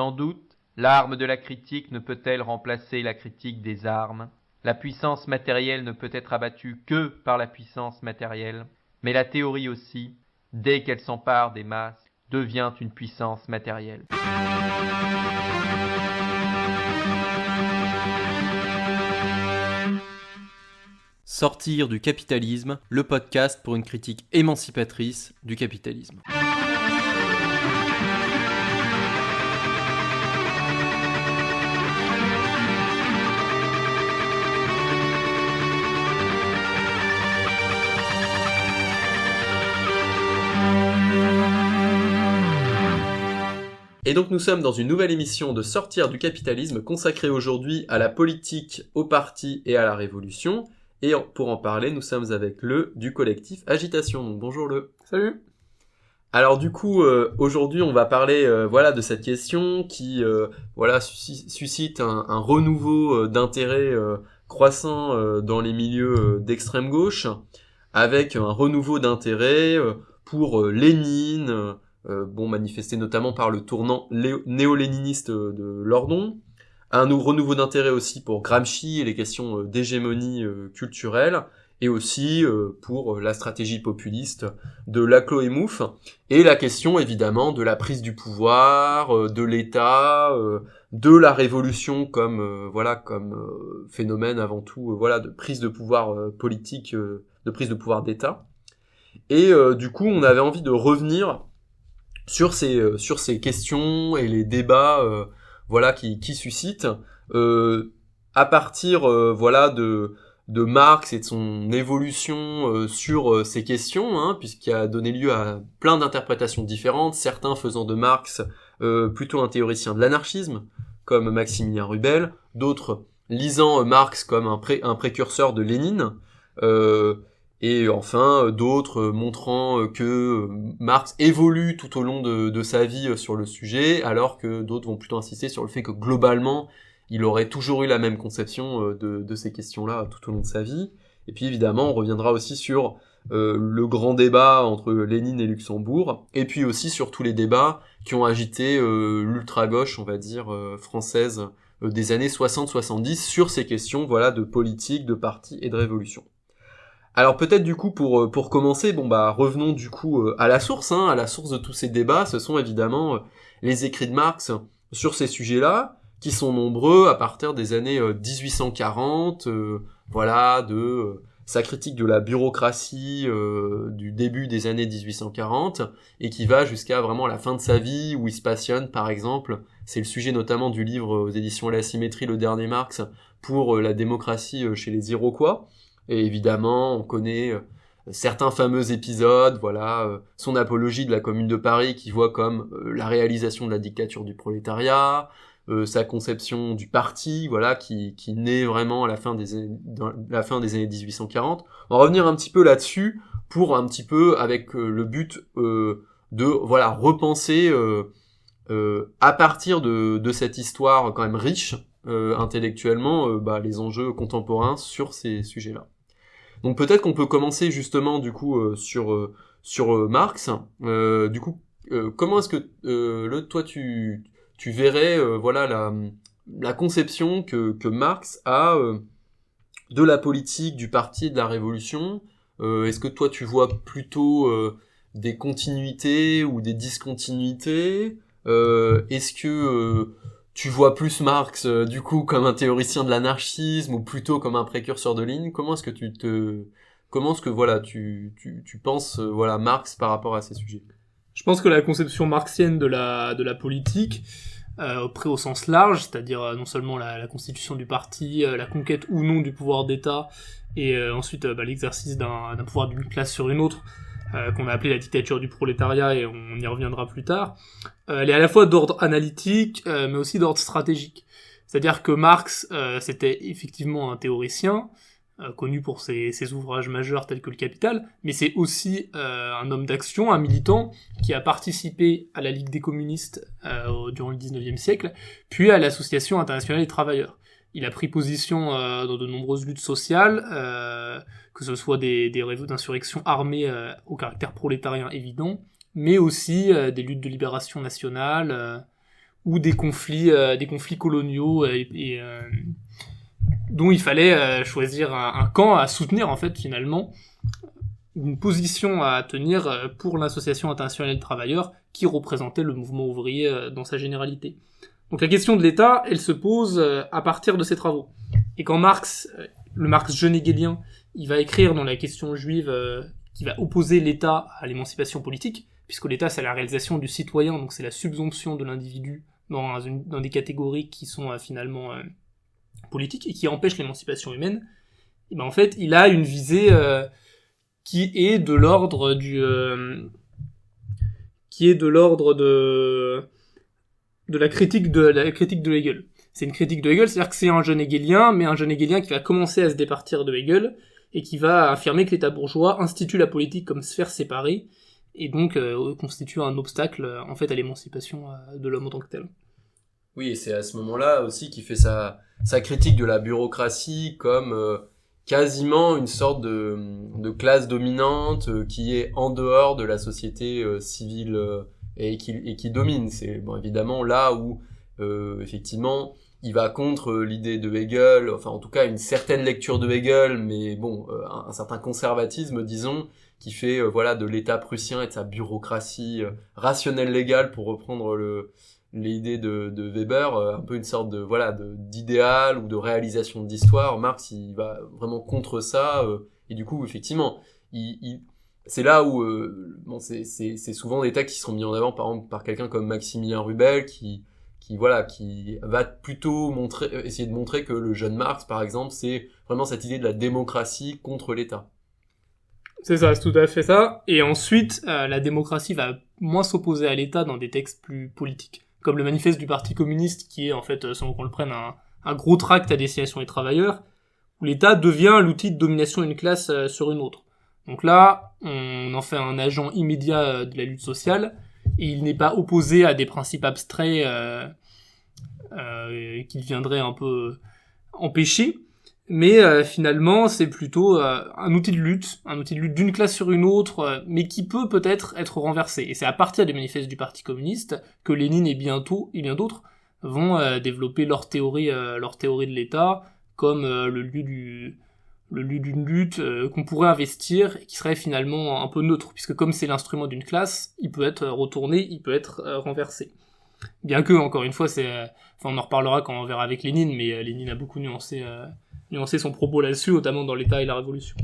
Sans doute, l'arme de la critique ne peut-elle remplacer la critique des armes. La puissance matérielle ne peut être abattue que par la puissance matérielle, mais la théorie aussi, dès qu'elle s'empare des masses, devient une puissance matérielle. Sortir du capitalisme, le podcast pour une critique émancipatrice du capitalisme. Et donc nous sommes dans une nouvelle émission de Sortir du capitalisme consacrée aujourd'hui à la politique, aux partis et à la révolution. Et pour en parler, nous sommes avec Le du collectif Agitation. Donc bonjour Le. Salut. Alors du coup, aujourd'hui on va parler de cette question qui suscite un renouveau d'intérêt croissant dans les milieux d'extrême gauche, avec un renouveau d'intérêt pour Lénine, manifesté notamment par le tournant néo-léniniste de Lordon. Un renouveau d'intérêt aussi pour Gramsci et les questions d'hégémonie culturelle, et aussi pour la stratégie populiste de Laclos et Mouffe, et la question évidemment de la prise du pouvoir, de l'État, de la révolution comme phénomène avant tout de prise de pouvoir politique, de prise de pouvoir d'État. Et du coup, on avait envie de revenir sur ces questions et les débats qui suscite à partir de Marx et de son évolution sur ces questions, puisqu'il a donné lieu à plein d'interprétations différentes, certains faisant de Marx plutôt un théoricien de l'anarchisme, comme Maximilien Rubel, d'autres lisant Marx comme un précurseur de Lénine, et enfin d'autres montrant que Marx évolue tout au long de sa vie sur le sujet, alors que d'autres vont plutôt insister sur le fait que globalement il aurait toujours eu la même conception de ces questions-là tout au long de sa vie. Et puis évidemment on reviendra aussi sur le grand débat entre Lénine et Luxembourg, et puis aussi sur tous les débats qui ont agité l'ultra-gauche, on va dire, française des années 60-70 sur ces questions de politique, de parti et de révolution. Alors peut-être du coup pour commencer, revenons du coup à la source de tous ces débats. Ce sont évidemment les écrits de Marx sur ces sujets-là, qui sont nombreux à partir des années 1840, de sa critique de la bureaucratie du début des années 1840, et qui va jusqu'à vraiment la fin de sa vie, où il se passionne, par exemple, c'est le sujet notamment du livre aux éditions La Symétrie, le dernier Marx, pour la démocratie chez les Iroquois. Et évidemment, on connaît certains fameux épisodes, son apologie de la Commune de Paris qui voit comme la réalisation de la dictature du prolétariat, sa conception du parti, qui naît vraiment à la fin des années 1840. On va revenir un petit peu là-dessus pour un petit peu avec le but de repenser à partir de cette histoire quand même riche intellectuellement les enjeux contemporains sur ces sujets-là. Donc peut-être qu'on peut commencer justement du coup sur Marx. Comment est-ce que toi tu verrais la conception que Marx a de la politique, du parti, de la révolution? Est-ce que toi tu vois plutôt des continuités ou des discontinuités? Est-ce que tu vois plus Marx du coup comme un théoricien de l'anarchisme ou plutôt comme un précurseur de Lénine? Comment est-ce que tu penses Marx par rapport à ces sujets? Je pense que la conception marxienne de la politique, pris au sens large, c'est-à-dire non seulement la constitution du parti, la conquête ou non du pouvoir d'État, et ensuite l'exercice d'un pouvoir d'une classe sur une autre, qu'on a appelé la dictature du prolétariat, et on y reviendra plus tard, elle est à la fois d'ordre analytique, mais aussi d'ordre stratégique. C'est-à-dire que Marx, c'était effectivement un théoricien, connu pour ses ouvrages majeurs tels que le Capital, mais c'est aussi un homme d'action, un militant, qui a participé à la Ligue des communistes durant le 19e siècle, puis à l'Association internationale des travailleurs. Il a pris position dans de nombreuses luttes sociales, que ce soit des d'insurrections armées au caractère prolétarien évident, mais aussi des luttes de libération nationale, ou des conflits coloniaux dont il fallait choisir un camp à soutenir en fait finalement, une position à tenir pour l'Association internationale des travailleurs qui représentait le mouvement ouvrier dans sa généralité. Donc la question de l'État, elle se pose à partir de ces travaux. Et quand le Marx jeune hegelien, il va écrire dans la question juive qui va opposer l'État à l'émancipation politique, puisque l'État c'est la réalisation du citoyen, donc c'est la subsomption de l'individu dans des catégories qui sont finalement politiques et qui empêchent l'émancipation humaine, et ben en fait il a une visée qui est de l'ordre de la critique de Hegel. C'est une critique de Hegel, c'est-à-dire que c'est un jeune hegelien, mais un jeune hegelien qui va commencer à se départir de Hegel et qui va affirmer que l'État bourgeois institue la politique comme sphère séparée et donc constitue un obstacle en fait à l'émancipation de l'homme en tant que tel. Oui, et c'est à ce moment-là aussi qu'il fait sa critique de la bureaucratie comme quasiment une sorte de classe dominante qui est en dehors de la société civile et qui domine. C'est bon, évidemment là où effectivement il va contre l'idée de Hegel, enfin en tout cas une certaine lecture de Hegel, mais bon un certain conservatisme disons qui fait voilà de l'État prussien et de sa bureaucratie rationnelle légale pour reprendre l'idée de Weber, un peu une sorte de voilà d'idéal ou de réalisation d'histoire. Marx il va vraiment contre ça et du coup effectivement c'est là où bon c'est souvent des textes qui seront mis en avant par exemple par quelqu'un comme Maximilien Rubel qui va plutôt essayer de montrer que le jeune Marx par exemple c'est vraiment cette idée de la démocratie contre l'État. C'est ça, c'est tout à fait ça. Et ensuite, la démocratie va moins s'opposer à l'État dans des textes plus politiques, comme le manifeste du Parti communiste, qui est en fait, selon qu'on le prenne, un gros tract à destination des travailleurs, où l'État devient l'outil de domination d'une classe sur une autre. Donc là, on en fait un agent immédiat de la lutte sociale, et il n'est pas opposé à des principes abstraits qu'il viendrait un peu empêcher. Mais finalement, c'est plutôt un outil de lutte d'une classe sur une autre, mais qui peut-être être renversé. Et c'est à partir des manifestes du Parti communiste que Lénine et bien d'autres vont développer leur théorie de l'État comme le lieu d'une lutte qu'on pourrait investir et qui serait finalement un peu neutre, puisque comme c'est l'instrument d'une classe, il peut être retourné, il peut être renversé. Bien que, encore une fois, on en reparlera quand on verra avec Lénine, mais Lénine a beaucoup nuancé son propos là-dessus, notamment dans l'État et la Révolution.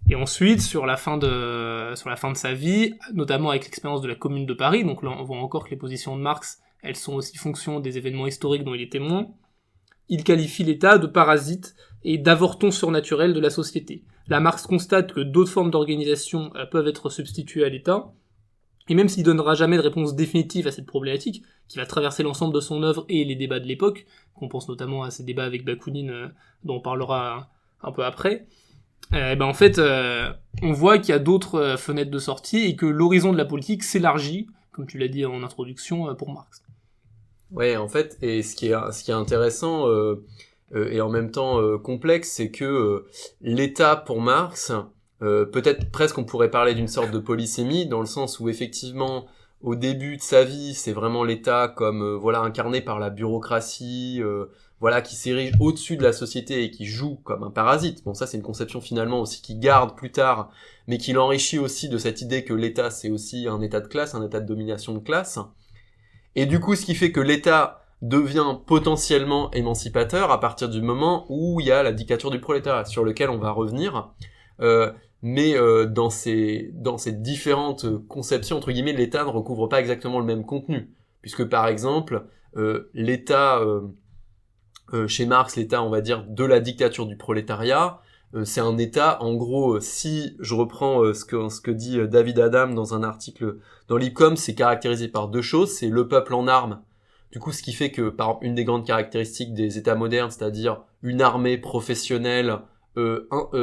Et ensuite, sur la fin de sa vie, notamment avec l'expérience de la Commune de Paris, donc là on voit encore que les positions de Marx, elles sont aussi fonction des événements historiques dont il est témoin, il qualifie l'État de parasite et d'avorton surnaturel de la société. Là, Marx constate que d'autres formes d'organisation peuvent être substituées à l'État, et même s'il donnera jamais de réponse définitive à cette problématique, qui va traverser l'ensemble de son œuvre et les débats de l'époque, qu'on pense notamment à ces débats avec Bakounine, dont on parlera un peu après, en fait, on voit qu'il y a d'autres fenêtres de sortie et que l'horizon de la politique s'élargit, comme tu l'as dit en introduction, pour Marx. Ouais, en fait, et ce qui est intéressant et en même temps complexe, c'est que l'État pour Marx, peut-être presque on pourrait parler d'une sorte de polysémie, dans le sens où effectivement au début de sa vie c'est vraiment l'État comme incarné par la bureaucratie, qui s'érige au-dessus de la société et qui joue comme un parasite. Bon, ça c'est une conception finalement aussi qui garde plus tard, mais qui l'enrichit aussi de cette idée que l'État c'est aussi un état de classe, un état de domination de classe. Et du coup ce qui fait que l'État devient potentiellement émancipateur à partir du moment où il y a la dictature du prolétariat, sur lequel on va revenir. Mais dans ces différentes conceptions entre guillemets, l'État ne recouvre pas exactement le même contenu, puisque par exemple l'État chez Marx, l'État on va dire de la dictature du prolétariat, c'est un État en gros, si je reprends ce que dit David Adam dans un article dans l'IPCOM, c'est caractérisé par deux choses, c'est le peuple en armes. Du coup, ce qui fait que par exemple une des grandes caractéristiques des États modernes, c'est-à-dire une armée professionnelle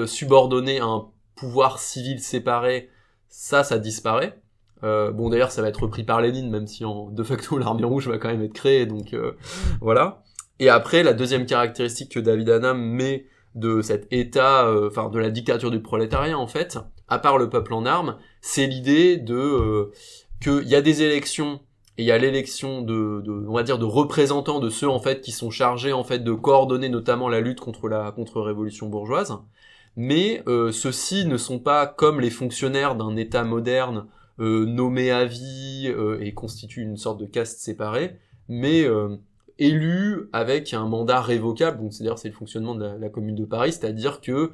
subordonnée à un pouvoir civil séparé, ça disparaît. Bon d'ailleurs ça va être repris par Lénine, même si de facto l'armée rouge va quand même être créée, donc voilà. Et après la deuxième caractéristique que David Adam met de cet état, de la dictature du prolétariat en fait, à part le peuple en armes, c'est l'idée de qu'il y a des élections et il y a l'élection on va dire de représentants de ceux en fait qui sont chargés en fait de coordonner notamment la lutte contre la contre-révolution bourgeoise. Mais ceux-ci ne sont pas comme les fonctionnaires d'un État moderne nommés à vie et constituent une sorte de caste séparée, mais élus avec un mandat révocable. Donc c'est-à-dire c'est le fonctionnement de la Commune de Paris, c'est-à-dire que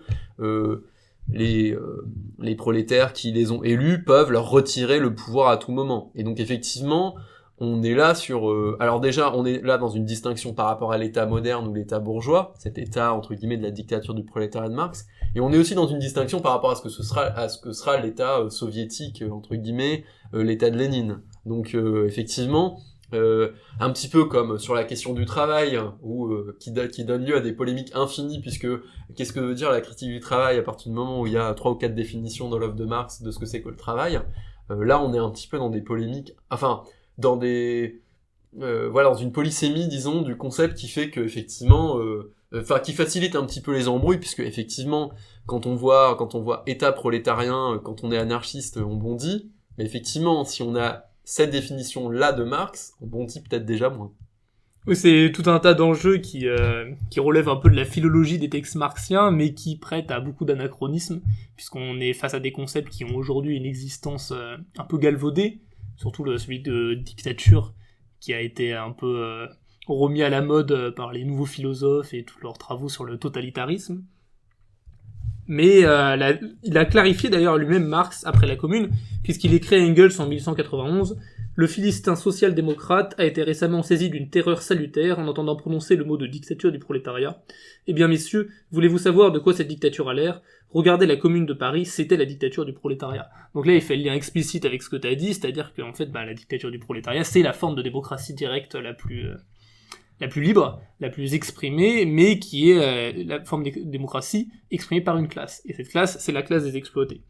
les prolétaires qui les ont élus peuvent leur retirer le pouvoir à tout moment. Et donc effectivement, on est là sur... alors déjà, on est là dans une distinction par rapport à l'État moderne ou l'État bourgeois, cet État, entre guillemets, de la dictature du prolétariat de Marx, et on est aussi dans une distinction par rapport à ce que sera l'État soviétique, entre guillemets, l'État de Lénine. Donc effectivement, un petit peu comme sur la question du travail, ou qui donne lieu à des polémiques infinies, puisque qu'est-ce que veut dire la critique du travail à partir du moment où il y a 3 ou 4 définitions dans l'œuvre de Marx de ce que c'est que le travail. Là, on est un petit peu dans des polémiques, enfin, dans dans une polysémie, disons, du concept qui fait que effectivement, qui facilite un petit peu les embrouilles, puisque effectivement, quand on voit État prolétarien, quand on est anarchiste, on bondit, mais effectivement, si on a cette définition-là de Marx, on bondit peut-être déjà moins. Oui, c'est tout un tas d'enjeux qui relèvent un peu de la philologie des textes marxiens, mais qui prêtent à beaucoup d'anachronismes, puisqu'on est face à des concepts qui ont aujourd'hui une existence un peu galvaudée, surtout celui de dictature, qui a été un peu remis à la mode par les nouveaux philosophes et tous leurs travaux sur le totalitarisme. Mais il a clarifié d'ailleurs lui-même Marx après la Commune, puisqu'il écrit à Engels en 1891 « Le philistin social-démocrate a été récemment saisi d'une terreur salutaire en entendant prononcer le mot de dictature du prolétariat. Eh bien messieurs, voulez-vous savoir de quoi cette dictature a l'air ? Regardez la Commune de Paris, c'était la dictature du prolétariat. » Donc là, il fait le lien explicite avec ce que tu as dit, c'est-à-dire qu'en fait, la dictature du prolétariat, c'est la forme de démocratie directe la plus libre, la plus exprimée, mais qui est la forme de démocratie exprimée par une classe. Et cette classe, c'est la classe des exploités.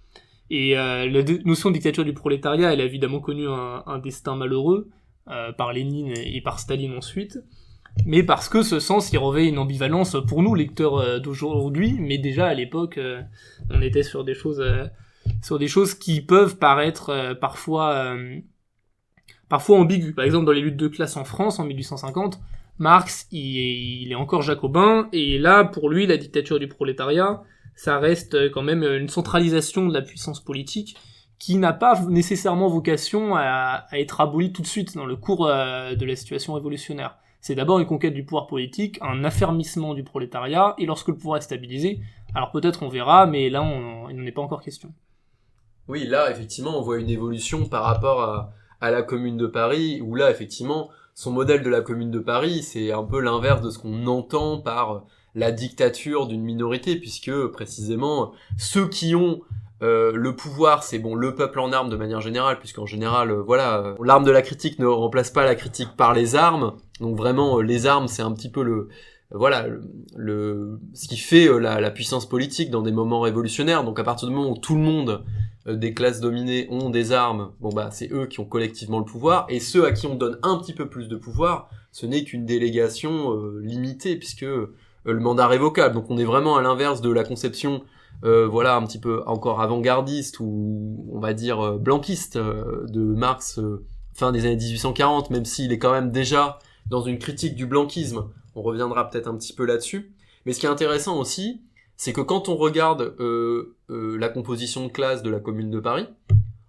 Et la notion de dictature du prolétariat, elle a évidemment connu un destin malheureux, par Lénine et par Staline ensuite, mais parce que ce sens, il revêt une ambivalence pour nous, lecteurs d'aujourd'hui, mais déjà à l'époque, on était sur des choses qui peuvent paraître parfois ambiguës. Par exemple, dans les luttes de classe en France, en 1850, Marx, il est encore jacobin, et là, pour lui, la dictature du prolétariat, ça reste quand même une centralisation de la puissance politique qui n'a pas nécessairement vocation à être abolie tout de suite dans le cours de la situation révolutionnaire. C'est d'abord une conquête du pouvoir politique, un affermissement du prolétariat, et lorsque le pouvoir est stabilisé, alors peut-être on verra, mais là, il n'en est pas encore question. Oui, là, effectivement, on voit une évolution par rapport à la Commune de Paris, où là, effectivement, son modèle de la Commune de Paris, c'est un peu l'inverse de ce qu'on entend par la dictature d'une minorité, puisque précisément ceux qui ont le pouvoir, c'est le peuple en armes de manière générale, puisqu'en général, l'arme de la critique ne remplace pas la critique par les armes. Donc vraiment, les armes, c'est un petit peu ce qui fait la puissance politique dans des moments révolutionnaires. Donc à partir du moment où tout le monde des classes dominées ont des armes, c'est eux qui ont collectivement le pouvoir, et ceux à qui on donne un petit peu plus de pouvoir, ce n'est qu'une délégation limitée, puisque le mandat révocable. Donc on est vraiment à l'inverse de la conception un petit peu encore avant-gardiste ou on va dire blanquiste de Marx fin des années 1840, même s'il est quand même déjà dans une critique du blanquisme. On reviendra peut-être un petit peu là-dessus. Mais ce qui est intéressant aussi, c'est que quand on regarde la composition de classe de la Commune de Paris,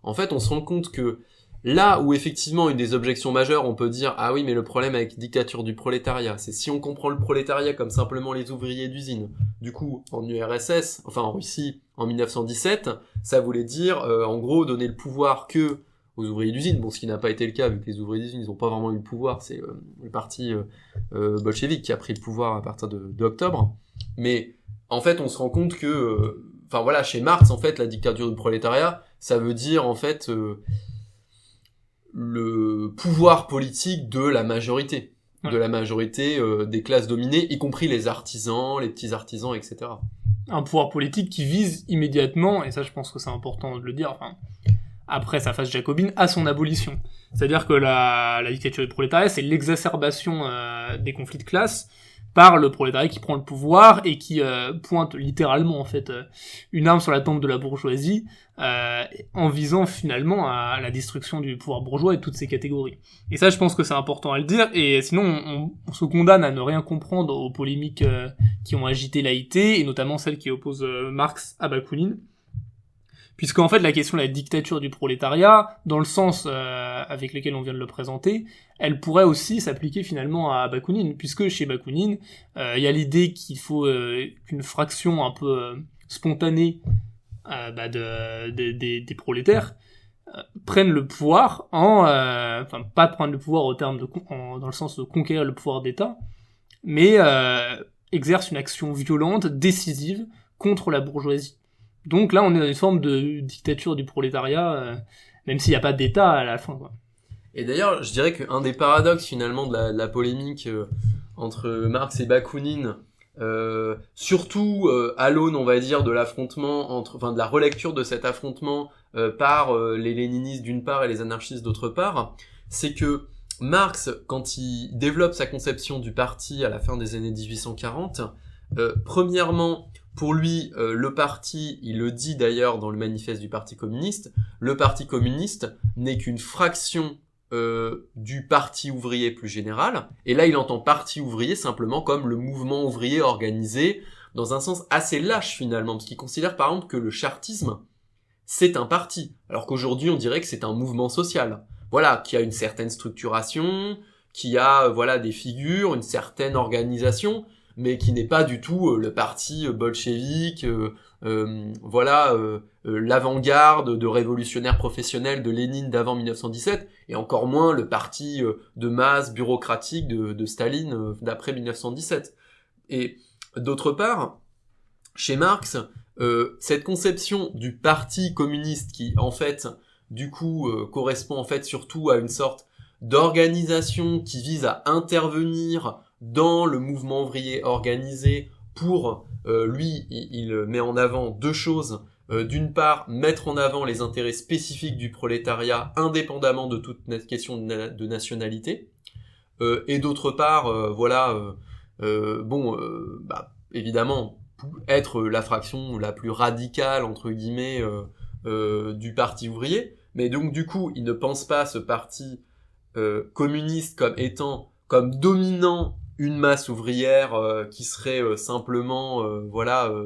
en fait on se rend compte que là où effectivement une des objections majeures, on peut dire ah oui mais le problème avec dictature du prolétariat, c'est si on comprend le prolétariat comme simplement les ouvriers d'usine. Du coup, en URSS, enfin en Russie, en 1917, ça voulait dire en gros donner le pouvoir que aux ouvriers d'usine. Bon, ce qui n'a pas été le cas vu que les ouvriers d'usine ils n'ont pas vraiment eu le pouvoir, c'est le parti bolchevique qui a pris le pouvoir à partir d'octobre. Mais en fait, on se rend compte que chez Marx en fait la dictature du prolétariat, ça veut dire en fait le pouvoir politique de la majorité, des classes dominées, y compris les artisans, les petits artisans, etc. Un pouvoir politique qui vise immédiatement, et ça je pense que c'est important de le dire, après sa phase jacobine, à son abolition. C'est-à-dire que la dictature du prolétariat, c'est l'exacerbation des conflits de classe, par le prolétariat qui prend le pouvoir et qui pointe littéralement en fait une arme sur la tempe de la bourgeoisie en visant finalement à la destruction du pouvoir bourgeois et de toutes ces catégories. Et ça, je pense que c'est important à le dire, et sinon on se condamne à ne rien comprendre aux polémiques qui ont agité l'AIT, et notamment celles qui opposent Marx à Bakounine. Puisqu'en fait, la question de la dictature du prolétariat, dans le sens avec lequel on vient de le présenter, elle pourrait aussi s'appliquer finalement à Bakounine, puisque chez Bakounine, il y a l'idée qu'il faut qu'une fraction un peu spontanée des prolétaires prennent le pouvoir enfin pas prendre le pouvoir au terme dans le sens de conquérir le pouvoir d'État, mais exercent une action violente, décisive contre la bourgeoisie. Donc là, on est dans une forme de dictature du prolétariat, même s'il n'y a pas d'État à la fin, quoi. Et d'ailleurs, je dirais qu'un des paradoxes finalement de la polémique entre Marx et Bakounine, surtout à l'aune, on va dire, de l'affrontement de la relecture de cet affrontement par les léninistes d'une part et les anarchistes d'autre part, c'est que Marx, quand il développe sa conception du parti à la fin des années 1840, premièrement, pour lui, le parti, il le dit d'ailleurs dans le manifeste du Parti communiste, le Parti communiste n'est qu'une fraction du parti ouvrier plus général, et là il entend parti ouvrier simplement comme le mouvement ouvrier organisé dans un sens assez lâche finalement, parce qu'il considère par exemple que le chartisme c'est un parti, alors qu'aujourd'hui on dirait que c'est un mouvement social, voilà, qui a une certaine structuration, qui a des figures, une certaine organisation, mais qui n'est pas du tout le parti bolchevique, l'avant-garde de révolutionnaires professionnels de Lénine d'avant 1917, et encore moins le parti de masse bureaucratique de Staline d'après 1917. Et d'autre part, chez Marx, cette conception du parti communiste qui, en fait, du coup, correspond en fait surtout à une sorte d'organisation qui vise à intervenir dans le mouvement ouvrier organisé pour, lui, il met en avant deux choses. D'une part, mettre en avant les intérêts spécifiques du prolétariat, indépendamment de toute question de nationalité. Et d'autre part, évidemment, être la fraction la plus radicale, entre guillemets, du parti ouvrier. Mais donc, du coup, il ne pense pas ce parti communiste comme dominant une masse ouvrière qui serait simplement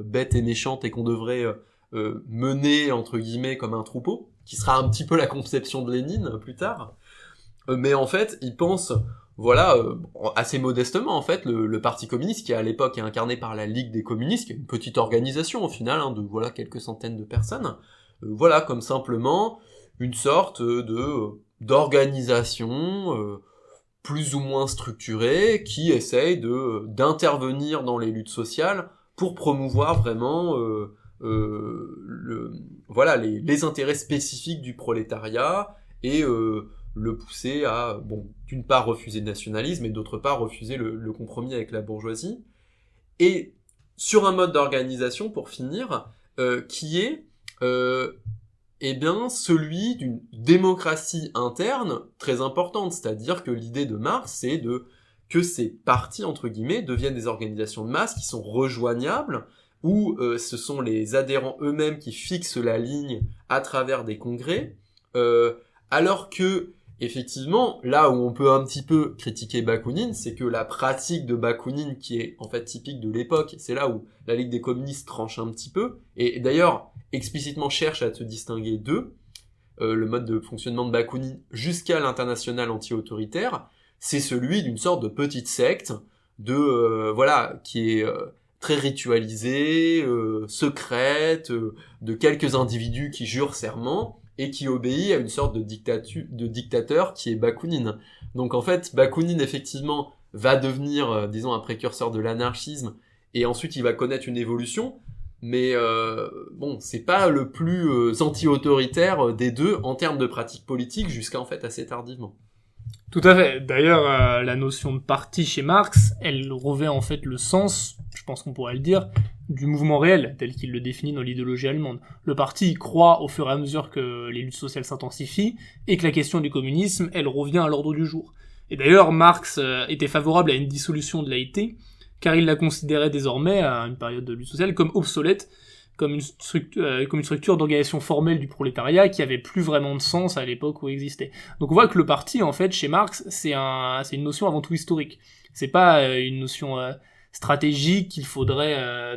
bête et méchante et qu'on devrait mener entre guillemets comme un troupeau, qui sera un petit peu la conception de Lénine plus tard. Mais en fait, il pense assez modestement en fait le parti communiste qui à l'époque est incarné par la Ligue des communistes, qui est une petite organisation au final de quelques centaines de personnes, comme simplement une sorte d'organisation plus ou moins structurée, qui essaye d'intervenir dans les luttes sociales pour promouvoir vraiment les intérêts spécifiques du prolétariat et le pousser à, d'une part refuser le nationalisme et d'autre part refuser le compromis avec la bourgeoisie. Et sur un mode d'organisation, pour finir, qui est celui d'une démocratie interne très importante, c'est-à-dire que l'idée de Marx, c'est que ces partis, entre guillemets, deviennent des organisations de masse qui sont rejoignables, où ce sont les adhérents eux-mêmes qui fixent la ligne à travers des congrès, alors que, effectivement, là où on peut un petit peu critiquer Bakounine, c'est que la pratique de Bakounine, qui est en fait typique de l'époque, c'est là où la Ligue des communistes tranche un petit peu, et d'ailleurs explicitement cherche à se distinguer d'eux, le mode de fonctionnement de Bakounine jusqu'à l'international anti-autoritaire, c'est celui d'une sorte de petite secte qui est très ritualisée, secrète, de quelques individus qui jurent serment et qui obéit à une sorte de dictateur qui est Bakounine. Donc en fait, Bakounine effectivement va devenir, un précurseur de l'anarchisme, et ensuite il va connaître une évolution, mais c'est pas le plus anti-autoritaire des deux en termes de pratique politique jusqu'à en fait assez tardivement. Tout à fait. D'ailleurs, la notion de parti chez Marx, elle revêt en fait le sens, je pense qu'on pourrait le dire, du mouvement réel, tel qu'il le définit dans l'idéologie allemande. Le parti croît au fur et à mesure que les luttes sociales s'intensifient, et que la question du communisme, elle revient à l'ordre du jour. Et d'ailleurs, Marx était favorable à une dissolution de l'AIT, car il la considérait désormais, à une période de lutte sociale, comme obsolète, comme une structure d'organisation formelle du prolétariat qui avait plus vraiment de sens à l'époque où il existait. Donc on voit que le parti, en fait, chez Marx, c'est une notion avant tout historique. C'est pas une notion stratégique à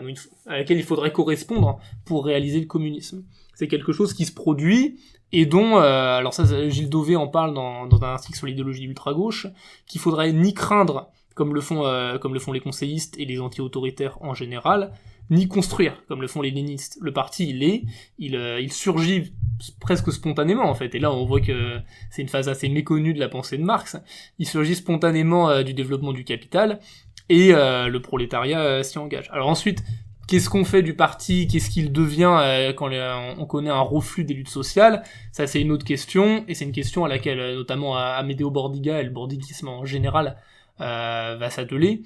laquelle il faudrait correspondre pour réaliser le communisme. C'est quelque chose qui se produit et dont, alors ça, Gilles Dauvé en parle dans un article sur l'idéologie ultra-gauche, qu'il faudrait ni craindre, comme le font les conseillistes et les anti-autoritaires en général, ni construire, comme le font les léninistes. Le parti, il surgit presque spontanément, en fait. Et là, on voit que c'est une phase assez méconnue de la pensée de Marx. Il surgit spontanément du développement du capital, et le prolétariat s'y engage. Alors ensuite, qu'est-ce qu'on fait du parti? Qu'est-ce qu'il devient quand on connaît un reflux des luttes sociales? Ça, c'est une autre question, et c'est une question à laquelle, notamment Amedeo Bordiga et le bordiguisme en général, va s'atteler,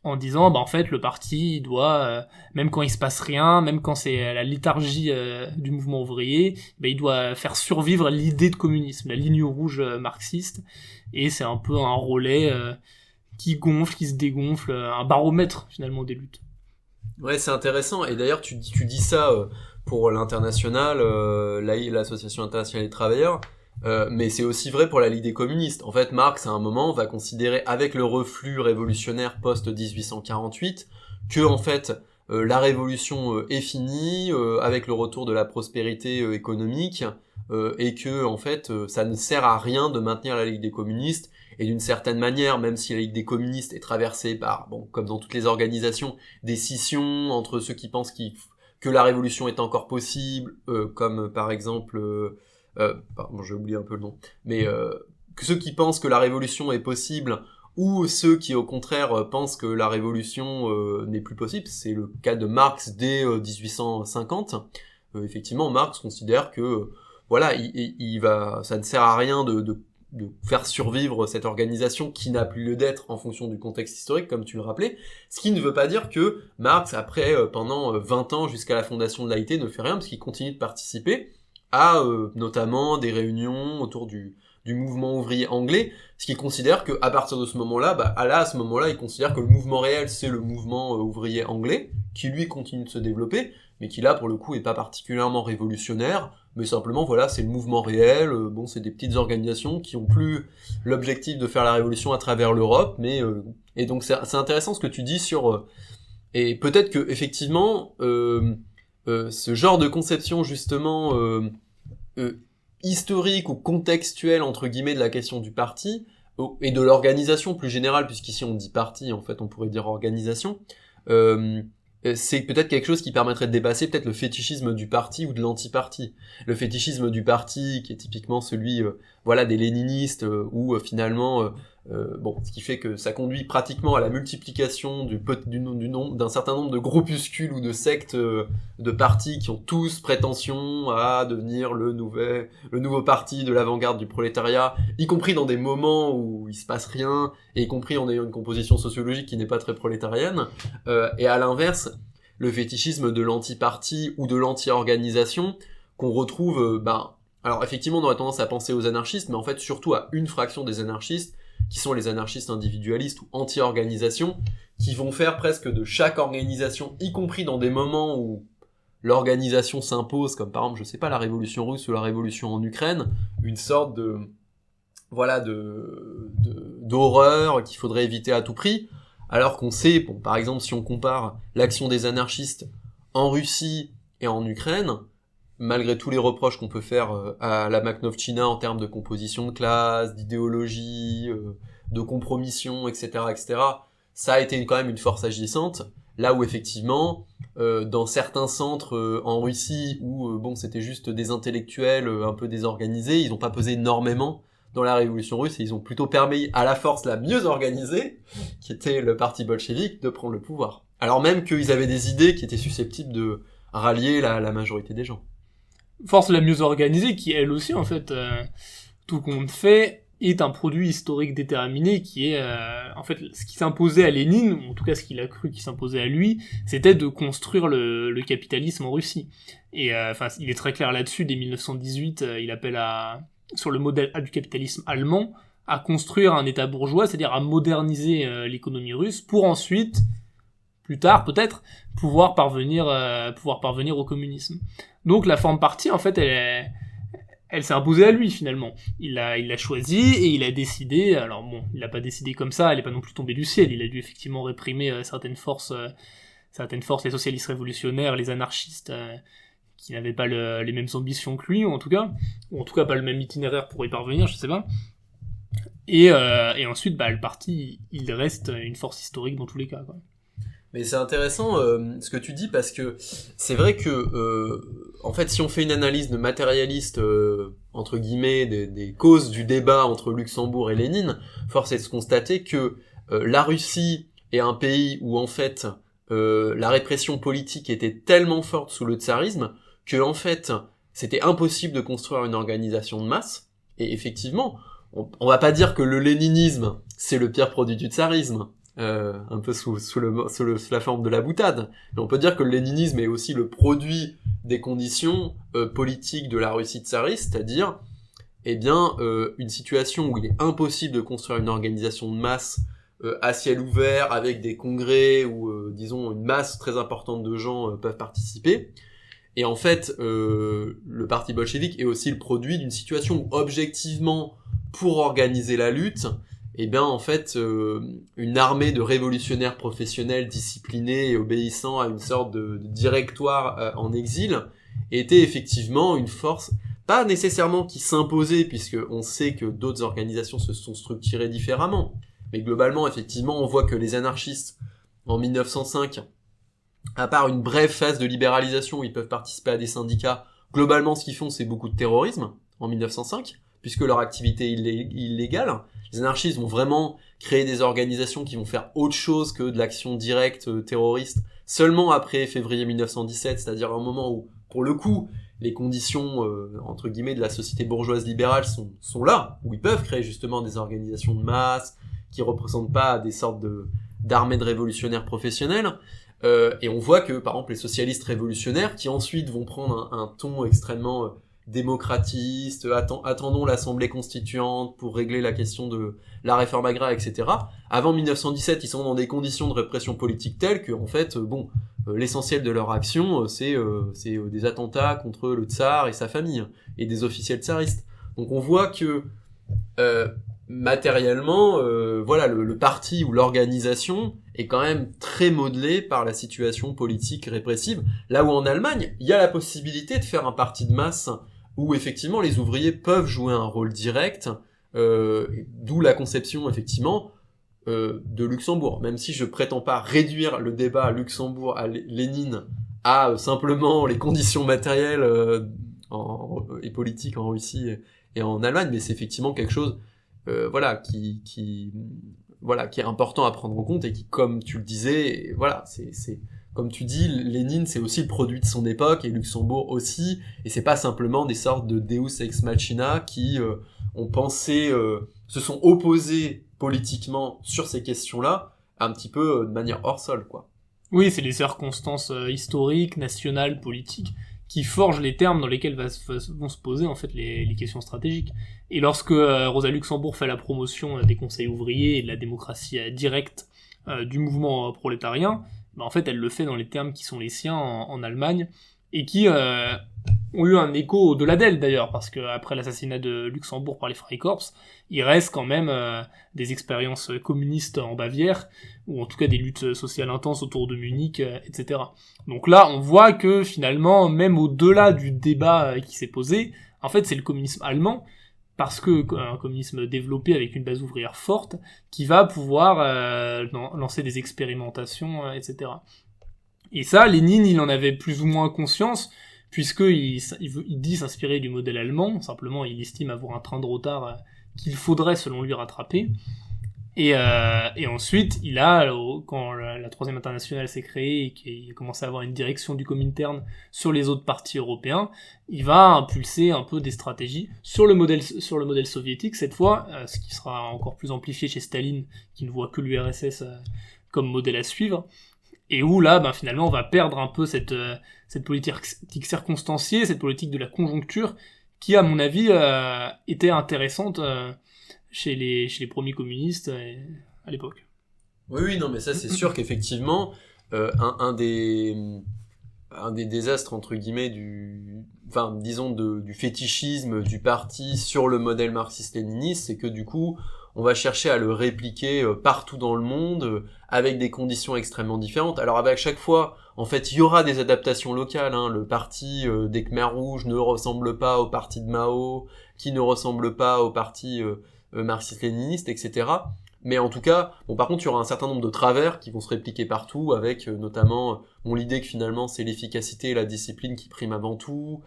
en disant, en fait, le parti doit, même quand il se passe rien, même quand c'est la léthargie du mouvement ouvrier, il doit faire survivre l'idée de communisme, la ligne rouge marxiste, et c'est un peu un relais qui gonfle, qui se dégonfle, un baromètre, finalement, des luttes. Ouais, c'est intéressant. Et d'ailleurs, tu dis ça pour l'international, l'association internationale des travailleurs, mais c'est aussi vrai pour la Ligue des communistes. En fait, Marx, à un moment, va considérer, avec le reflux révolutionnaire post-1848, que, en fait, la révolution est finie, avec le retour de la prospérité économique, et que, en fait, ça ne sert à rien de maintenir la Ligue des communistes. Et d'une certaine manière, même si la Ligue des communistes est traversée par, comme dans toutes les organisations, des scissions entre ceux qui pensent que la révolution est encore possible, comme par exemple, j'ai oublié un peu le nom, mais que ceux qui pensent que la révolution est possible, ou ceux qui au contraire pensent que la révolution n'est plus possible, c'est le cas de Marx dès 1850. Effectivement, Marx considère que ça ne sert à rien de faire survivre cette organisation qui n'a plus lieu d'être en fonction du contexte historique, comme tu le rappelais, ce qui ne veut pas dire que Marx, après, pendant 20 ans jusqu'à la fondation de l'AIT, ne fait rien, parce qu'il continue de participer à notamment des réunions autour du mouvement ouvrier anglais, ce qui considère que à partir de ce moment-là, à ce moment-là, il considère que le mouvement réel, c'est le mouvement ouvrier anglais, qui lui continue de se développer, mais qui là, pour le coup, est pas particulièrement révolutionnaire, mais simplement, voilà, c'est le mouvement réel, c'est des petites organisations qui ont plus l'objectif de faire la révolution à travers l'Europe, mais, et donc c'est intéressant ce que tu dis sur, et peut-être que, effectivement, ce genre de conception, justement, historique ou contextuelle, entre guillemets, de la question du parti, et de l'organisation plus générale, puisqu'ici on dit parti, en fait, on pourrait dire organisation, c'est peut-être quelque chose qui permettrait de dépasser peut-être le fétichisme du parti ou de l'anti-parti. Le fétichisme du parti, qui est typiquement celui des léninistes, où finalement, ce qui fait que ça conduit pratiquement à la multiplication d'un certain nombre de groupuscules ou de sectes de partis qui ont tous prétention à devenir le nouveau parti de l'avant-garde du prolétariat, y compris dans des moments où il se passe rien, et y compris en ayant une composition sociologique qui n'est pas très prolétarienne. Et à l'inverse, le fétichisme de l'anti-parti ou de l'anti-organisation qu'on retrouve, alors effectivement on aurait tendance à penser aux anarchistes, mais en fait surtout à une fraction des anarchistes, qui sont les anarchistes individualistes ou anti-organisation, qui vont faire presque de chaque organisation, y compris dans des moments où l'organisation s'impose, comme par exemple, je sais pas, la révolution russe ou la révolution en Ukraine, une sorte d'horreur qu'il faudrait éviter à tout prix, alors qu'on sait, par exemple, si on compare l'action des anarchistes en Russie et en Ukraine, malgré tous les reproches qu'on peut faire à la Makhnovtchina en termes de composition de classe, d'idéologie, de compromission, etc., ça a été quand même une force agissante, là où effectivement, dans certains centres en Russie, où c'était juste des intellectuels un peu désorganisés, ils n'ont pas pesé énormément dans la révolution russe, et ils ont plutôt permis à la force la mieux organisée, qui était le parti bolchevique, de prendre le pouvoir. Alors même qu'ils avaient des idées qui étaient susceptibles de rallier la majorité des gens. Force la mieux organisée, qui elle aussi, en fait, tout compte fait, est un produit historique déterminé qui est, en fait, ce qui s'imposait à Lénine, ou en tout cas ce qu'il a cru qui s'imposait à lui, c'était de construire le capitalisme en Russie. Et il est très clair là-dessus, dès 1918, il appelle sur le modèle du capitalisme allemand, à construire un État bourgeois, c'est-à-dire à moderniser l'économie russe, pour ensuite plus tard peut-être, pouvoir parvenir au communisme. Donc la forme parti, en fait, elle s'est imposée à lui finalement. Il l'a choisi et il a décidé. Alors bon, il n'a pas décidé comme ça, elle est pas non plus tombée du ciel. Il a dû effectivement réprimer certaines forces, les socialistes révolutionnaires, les anarchistes, qui n'avaient pas les mêmes ambitions que lui, ou en tout cas pas le même itinéraire pour y parvenir, je sais pas. Et ensuite, le parti, il reste une force historique dans tous les cas, quoi. Mais c'est intéressant ce que tu dis, parce que c'est vrai que en fait, si on fait une analyse de matérialiste entre guillemets des causes du débat entre Luxembourg et Lénine, force est de constater que la Russie est un pays où en fait la répression politique était tellement forte sous le tsarisme que en fait c'était impossible de construire une organisation de masse. Et effectivement, on va pas dire que le léninisme c'est le pire produit du tsarisme, un peu sous la forme de la boutade, mais on peut dire que le léninisme est aussi le produit des conditions politiques de la Russie tsariste, c'est-à-dire une situation où il est impossible de construire une organisation de masse à ciel ouvert avec des congrès où disons une masse très importante de gens peuvent participer. Et en fait, le parti bolchevique est aussi le produit d'une situation où objectivement, pour organiser la lutte, en fait, une armée de révolutionnaires professionnels disciplinés et obéissant à une sorte de directoire en exil était effectivement une force, pas nécessairement qui s'imposait, puisque on sait que d'autres organisations se sont structurées différemment. Mais globalement, effectivement, on voit que les anarchistes, en 1905, à part une brève phase de libéralisation où ils peuvent participer à des syndicats, globalement, ce qu'ils font, c'est beaucoup de terrorisme, en 1905, puisque leur activité est illégale. Les anarchistes vont vraiment créer des organisations qui vont faire autre chose que de l'action directe terroriste seulement après février 1917, c'est-à-dire un moment où, pour le coup, les conditions, entre guillemets, de la société bourgeoise libérale sont là, où ils peuvent créer justement des organisations de masse qui représentent pas des sortes d'armées de révolutionnaires professionnels. Et on voit que, par exemple, les socialistes révolutionnaires, qui ensuite vont prendre un ton extrêmement démocratiste, attendons l'Assemblée constituante pour régler la question de la réforme agraire, etc. Avant 1917, ils sont dans des conditions de répression politique telles que, en fait, l'essentiel de leur action, c'est des attentats contre le tsar et sa famille, et des officiels tsaristes. Donc on voit que matériellement, le parti ou l'organisation est quand même très modelé par la situation politique répressive, là où en Allemagne, il y a la possibilité de faire un parti de masse où effectivement les ouvriers peuvent jouer un rôle direct, d'où la conception effectivement de Luxembourg. Même si je prétends pas réduire le débat à Luxembourg, à Lénine, à simplement les conditions matérielles et politiques en Russie et en Allemagne, mais c'est effectivement quelque chose qui est important à prendre en compte et qui, comme tu le disais, c'est comme tu dis, Lénine, c'est aussi le produit de son époque, et Luxembourg aussi, et c'est pas simplement des sortes de Deus ex machina qui ont pensé, se sont opposés politiquement sur ces questions-là, un petit peu de manière hors sol, quoi. Oui, c'est les circonstances historiques, nationales, politiques, qui forgent les termes dans lesquels vont se poser en fait les questions stratégiques. Et lorsque Rosa Luxembourg fait la promotion des conseils ouvriers et de la démocratie directe du mouvement prolétarien, en fait elle le fait dans les termes qui sont les siens en Allemagne, et qui ont eu un écho au-delà d'elle d'ailleurs, parce que après l'assassinat de Luxembourg par les Freikorps, il reste quand même des expériences communistes en Bavière, ou en tout cas des luttes sociales intenses autour de Munich, etc. Donc là, on voit que finalement, même au-delà du débat qui s'est posé, en fait c'est le communisme allemand, parce que un communisme développé avec une base ouvrière forte, qui va pouvoir lancer des expérimentations, etc. Et ça, Lénine, il en avait plus ou moins conscience, puisqu'il dit s'inspirer du modèle allemand, simplement il estime avoir un train de retard qu'il faudrait selon lui rattraper. Et ensuite, il a, quand la Troisième Internationale s'est créée et qu'il a commencé à avoir une direction du Comintern sur les autres partis européens, il va impulser un peu des stratégies sur le modèle soviétique cette fois, ce qui sera encore plus amplifié chez Staline, qui ne voit que l'URSS comme modèle à suivre, et où là, finalement, on va perdre un peu cette politique circonstanciée, cette politique de la conjoncture, qui, à mon avis, était intéressante chez les premiers communistes à l'époque. Oui, non, mais ça c'est sûr qu'effectivement, un des désastres entre guillemets du fétichisme du parti sur le modèle marxiste-léniniste, c'est que du coup on va chercher à le répliquer partout dans le monde avec des conditions extrêmement différentes. Alors avec chaque fois, en fait, il y aura des adaptations locales. Le parti des Khmers rouges ne ressemble pas au parti de Mao, qui ne ressemble pas au parti marxiste-léniniste, etc. Mais en tout cas, par contre, il y aura un certain nombre de travers qui vont se répliquer partout, avec notamment l'idée que finalement c'est l'efficacité et la discipline qui priment avant tout,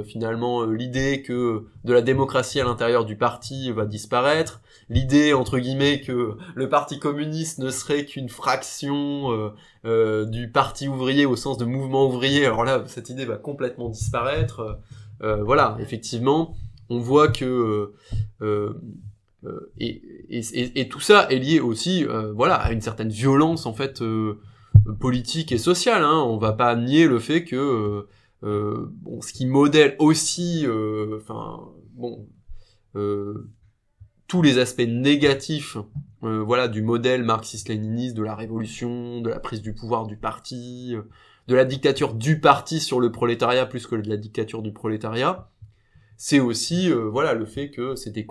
finalement l'idée que de la démocratie à l'intérieur du parti va disparaître, l'idée entre guillemets que le parti communiste ne serait qu'une fraction du parti ouvrier au sens de mouvement ouvrier. Alors là, cette idée va complètement disparaître. Voilà, effectivement, on voit que et tout ça est lié aussi à une certaine violence en fait politique et sociale. On va pas nier le fait que ce qui modèle aussi tous les aspects négatifs du modèle marxiste-léniniste, de la révolution, de la prise du pouvoir du parti, de la dictature du parti sur le prolétariat plus que de la dictature du prolétariat, c'est aussi le fait que c'était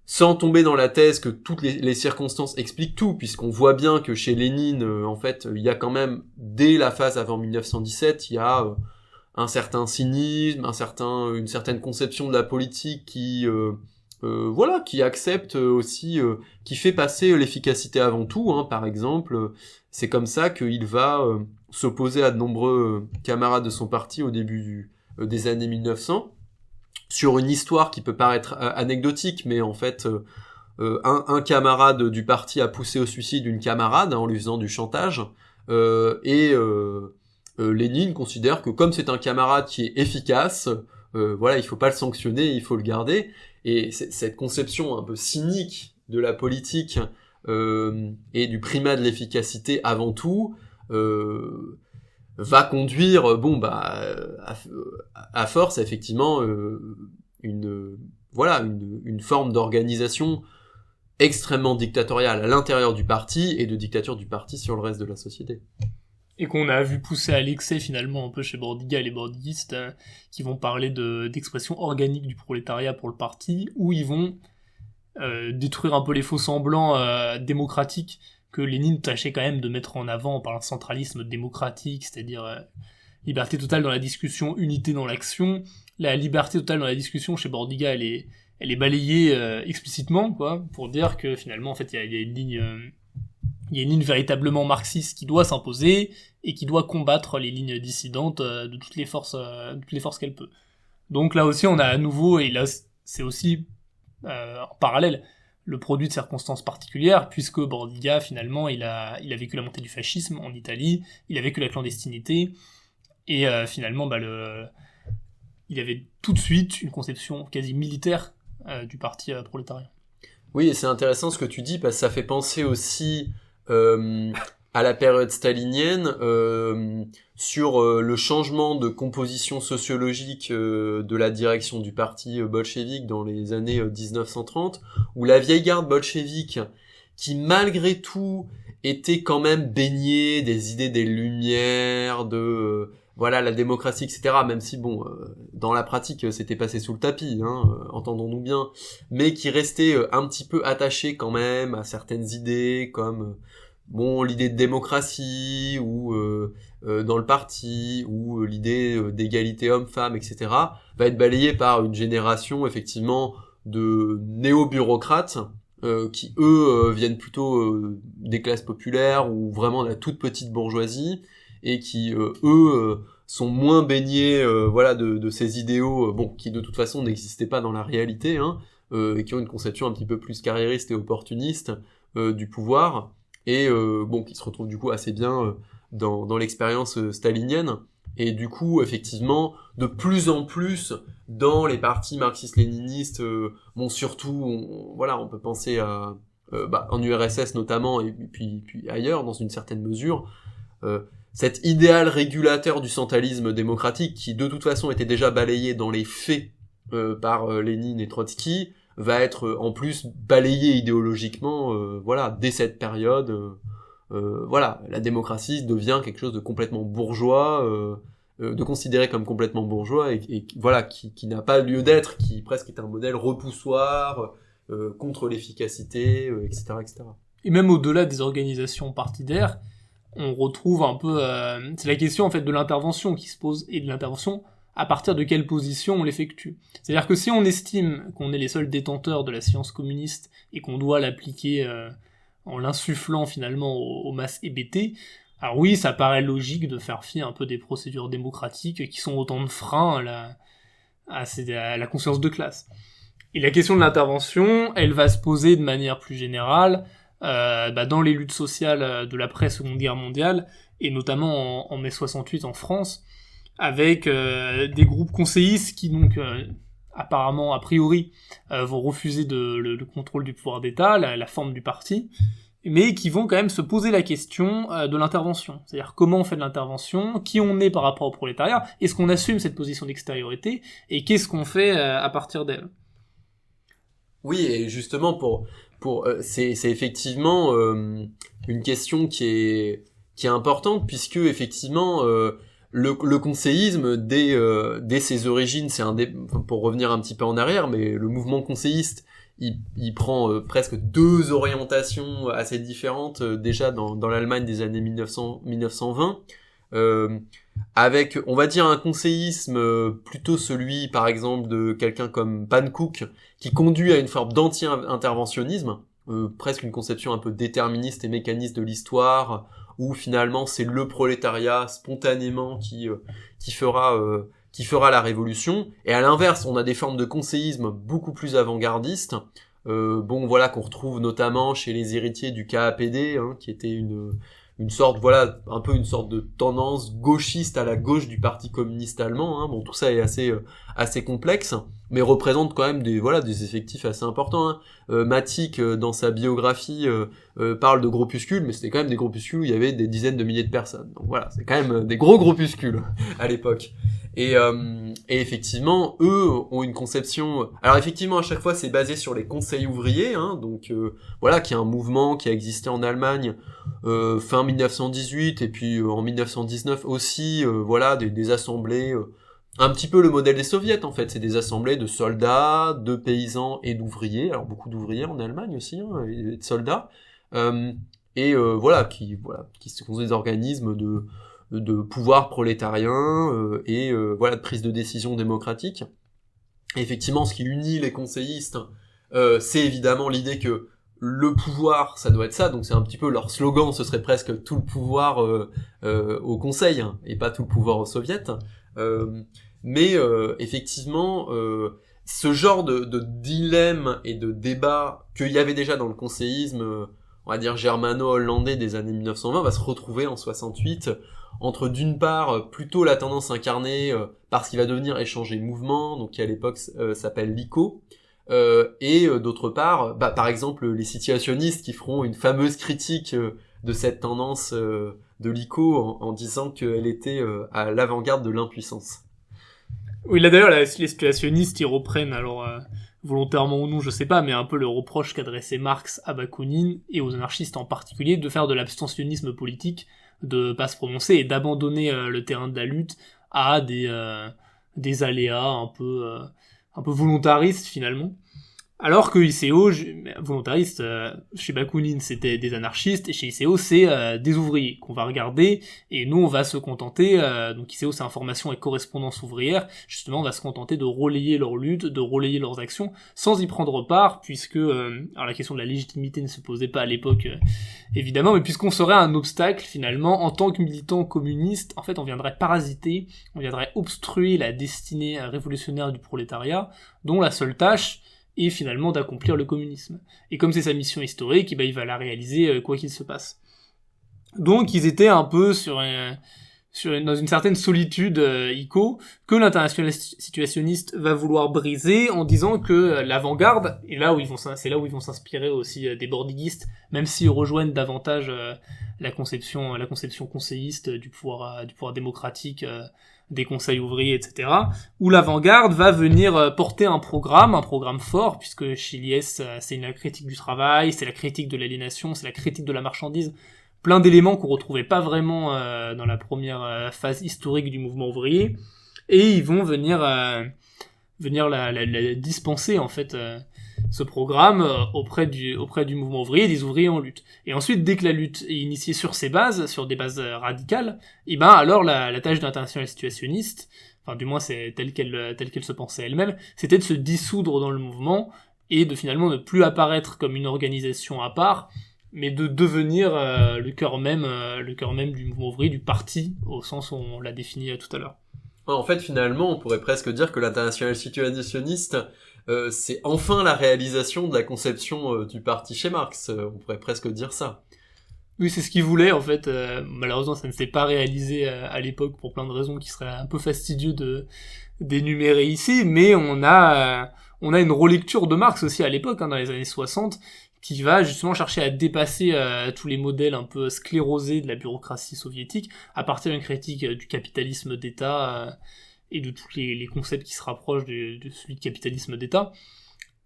sans tomber dans la thèse que toutes les circonstances expliquent tout, puisqu'on voit bien que chez Lénine, en fait, il y a quand même, dès la phase avant 1917, il y a un certain cynisme, une certaine conception de la politique qui accepte aussi, qui fait passer l'efficacité avant tout. Par exemple, c'est comme ça qu'il va s'opposer à de nombreux camarades de son parti au début des années 1900. Sur une histoire qui peut paraître anecdotique, mais en fait, un camarade du parti a poussé au suicide une camarade en lui faisant du chantage, et Lénine considère que comme c'est un camarade qui est efficace, il faut pas le sanctionner, il faut le garder, et cette conception un peu cynique de la politique et du primat de l'efficacité avant tout, va conduire à force effectivement une forme d'organisation extrêmement dictatoriale à l'intérieur du parti et de dictature du parti sur le reste de la société. Et qu'on a vu pousser à l'excès finalement un peu chez Bordiga et les bordiguistes qui vont parler d'expression organique du prolétariat pour le parti, où ils vont détruire un peu les faux semblants démocratiques que Lénine tâchait quand même de mettre en avant en parlant de centralisme démocratique, c'est-à-dire liberté totale dans la discussion, unité dans l'action. La liberté totale dans la discussion chez Bordiga, elle est balayée explicitement, quoi, pour dire que finalement en fait il y a une ligne véritablement marxiste qui doit s'imposer et qui doit combattre les lignes dissidentes de toutes les forces qu'elle peut. Donc là aussi on a à nouveau, et là c'est aussi en parallèle, le produit de circonstances particulières, puisque Bordiga, finalement, il a vécu la montée du fascisme en Italie, il a vécu la clandestinité, et finalement, il avait tout de suite une conception quasi militaire du parti prolétariat. Oui, et c'est intéressant ce que tu dis, parce que ça fait penser aussi à la période stalinienne, sur le changement de composition sociologique de la direction du parti bolchevique dans les années 1930, où la vieille garde bolchevique, qui malgré tout était quand même baignée des idées des Lumières, de la démocratie, etc., même si dans la pratique c'était passé sous le tapis, entendons-nous bien, mais qui restait un petit peu attaché quand même à certaines idées comme l'idée de démocratie ou dans le parti, ou l'idée d'égalité homme-femme, etc., va être balayée par une génération effectivement de néo-bureaucrates qui eux viennent plutôt des classes populaires ou vraiment de la toute petite bourgeoisie, et qui eux sont moins baignés de ces idéaux qui de toute façon n'existaient pas dans la réalité, et qui ont une conception un petit peu plus carriériste et opportuniste du pouvoir, et qui se retrouvent du coup assez bien dans l'expérience stalinienne. Et du coup, effectivement, de plus en plus dans les partis marxistes-léninistes, surtout, on peut penser à en URSS notamment, et puis ailleurs dans une certaine mesure, cet idéal régulateur du centralisme démocratique, qui de toute façon était déjà balayé dans les faits par Lénine et Trotsky, va être en plus balayé idéologiquement dès cette période voilà, la démocratie devient quelque chose de complètement bourgeois, de considéré comme complètement bourgeois et voilà, qui n'a pas lieu d'être, qui presque est un modèle repoussoir, contre l'efficacité, etc., etc. Et même au-delà des organisations partidaires, on retrouve un peu, c'est la question en fait de l'intervention qui se pose, et de l'intervention à partir de quelle position on l'effectue. C'est-à-dire que si on estime qu'on est les seuls détenteurs de la science communiste et qu'on doit l'appliquer en l'insufflant finalement aux masses hébétées, alors oui, ça paraît logique de faire fi un peu des procédures démocratiques qui sont autant de freins à la conscience de classe. Et la question de l'intervention, elle va se poser de manière plus générale dans les luttes sociales de l'après-Seconde Guerre mondiale, et notamment en mai 68 en France, avec des groupes conseillistes qui donc apparemment, a priori, vont refuser le contrôle du pouvoir d'État, la forme du parti, mais qui vont quand même se poser la question de l'intervention. C'est-à-dire comment on fait de l'intervention, qui on est par rapport au prolétariat, est-ce qu'on assume cette position d'extériorité, et qu'est-ce qu'on fait à partir d'elle. Oui, et justement c'est effectivement une question qui est importante, puisque effectivement le conseillisme dès ses origines, pour revenir un petit peu en arrière, mais le mouvement conseilliste il prend presque deux orientations assez différentes déjà dans l'Allemagne des années 1920, avec, on va dire, un conseillisme plutôt celui, par exemple, de quelqu'un comme Pankow, qui conduit à une forme d'anti-interventionnisme, presque une conception un peu déterministe et mécaniste de l'histoire, où finalement c'est le prolétariat spontanément qui fera la révolution. Et à l'inverse, on a des formes de conseillisme beaucoup plus avant-gardistes, voilà, qu'on retrouve notamment chez les héritiers du KAPD, qui était une sorte, voilà, un peu une sorte de tendance gauchiste à la gauche du Parti communiste allemand. Bon, tout ça est assez complexe, mais représente quand même des effectifs assez importants. Matic, dans sa biographie, parle de groupuscules, mais c'était quand même des groupuscules où il y avait des dizaines de milliers de personnes. Donc voilà, c'est quand même des gros groupuscules à l'époque. Et effectivement, eux ont une conception. Alors effectivement, à chaque fois, c'est basé sur les conseils ouvriers, donc voilà, qui est un mouvement qui a existé en Allemagne fin 1918 et puis en 1919 aussi. Voilà, des assemblées, un petit peu le modèle des soviets en fait. C'est des assemblées de soldats, de paysans et d'ouvriers. Alors beaucoup d'ouvriers en Allemagne aussi, et de soldats. Voilà, qui sont des organismes de pouvoir prolétarien voilà, de prise de décision démocratique. Et effectivement, ce qui unit les conseillistes, c'est évidemment l'idée que le pouvoir, ça doit être ça. Donc c'est un petit peu leur slogan, ce serait presque tout le pouvoir au Conseil, et pas tout le pouvoir aux soviets. Mais effectivement, ce genre de dilemme et de débat qu'il y avait déjà dans le conseillisme, on va dire germano-hollandais des années 1920, va se retrouver en 68 entre d'une part plutôt la tendance incarnée par ce qui va devenir Échanger Mouvement, donc qui à l'époque s'appelle l'ICO, et d'autre part, par exemple les situationnistes qui feront une fameuse critique de cette tendance de l'ICO en disant qu'elle était à l'avant-garde de l'impuissance. Oui, là d'ailleurs, les situationnistes, ils reprennent, alors volontairement ou non, je sais pas, mais un peu le reproche qu'adressait Marx à Bakounine, et aux anarchistes en particulier, de faire de l'abstentionnisme politique, de pas se prononcer et d'abandonner le terrain de la lutte à des aléas un peu volontaristes finalement. Alors que ICO, volontariste, chez Bakounine c'était des anarchistes, et chez ICO c'est des ouvriers qu'on va regarder, et nous on va se contenter, donc ICO c'est information et correspondance ouvrière, justement on va se contenter de relayer leurs luttes, de relayer leurs actions, sans y prendre part, puisque, alors la question de la légitimité ne se posait pas à l'époque, évidemment, mais puisqu'on serait un obstacle finalement, en tant que militant communiste, en fait on viendrait parasiter, on viendrait obstruer la destinée révolutionnaire du prolétariat, dont la seule tâche et finalement d'accomplir le communisme. Et comme c'est sa mission historique, il va la réaliser quoi qu'il se passe. Donc ils étaient un peu dans une certaine solitude ICO, que l'international situationniste va vouloir briser en disant que l'avant-garde, et c'est là où ils vont s'inspirer aussi des bordiguistes, même s'ils rejoignent davantage la conception conseilliste du pouvoir démocratique, des conseils ouvriers, etc., où l'avant-garde va venir porter un programme fort, puisque chez l'IS, c'est la critique du travail, c'est la critique de l'aliénation, c'est la critique de la marchandise, plein d'éléments qu'on retrouvait pas vraiment dans la première phase historique du mouvement ouvrier, et ils vont venir la dispenser en fait ce programme auprès du mouvement ouvrier et des ouvriers en lutte. Et ensuite, dès que la lutte est initiée sur ces bases, sur des bases radicales, et ben alors la tâche de l'internationale situationniste, enfin du moins c'est telle qu'elle se pensait elle-même, c'était de se dissoudre dans le mouvement et de finalement ne plus apparaître comme une organisation à part, mais de devenir le cœur même du mouvement ouvrier, du parti, au sens où on l'a défini tout à l'heure. En fait, finalement, on pourrait presque dire que l'internationale situationniste, c'est enfin la réalisation de la conception du parti chez Marx. On pourrait presque dire ça. Oui, c'est ce qu'il voulait, en fait. Malheureusement, ça ne s'est pas réalisé à l'époque pour plein de raisons qui seraient un peu fastidieux d'énumérer ici, mais on a une relecture de Marx aussi à l'époque, dans les années 60, qui va justement chercher à dépasser tous les modèles un peu sclérosés de la bureaucratie soviétique, à partir d'une critique du capitalisme d'État et de tous les concepts qui se rapprochent de celui de capitalisme d'État,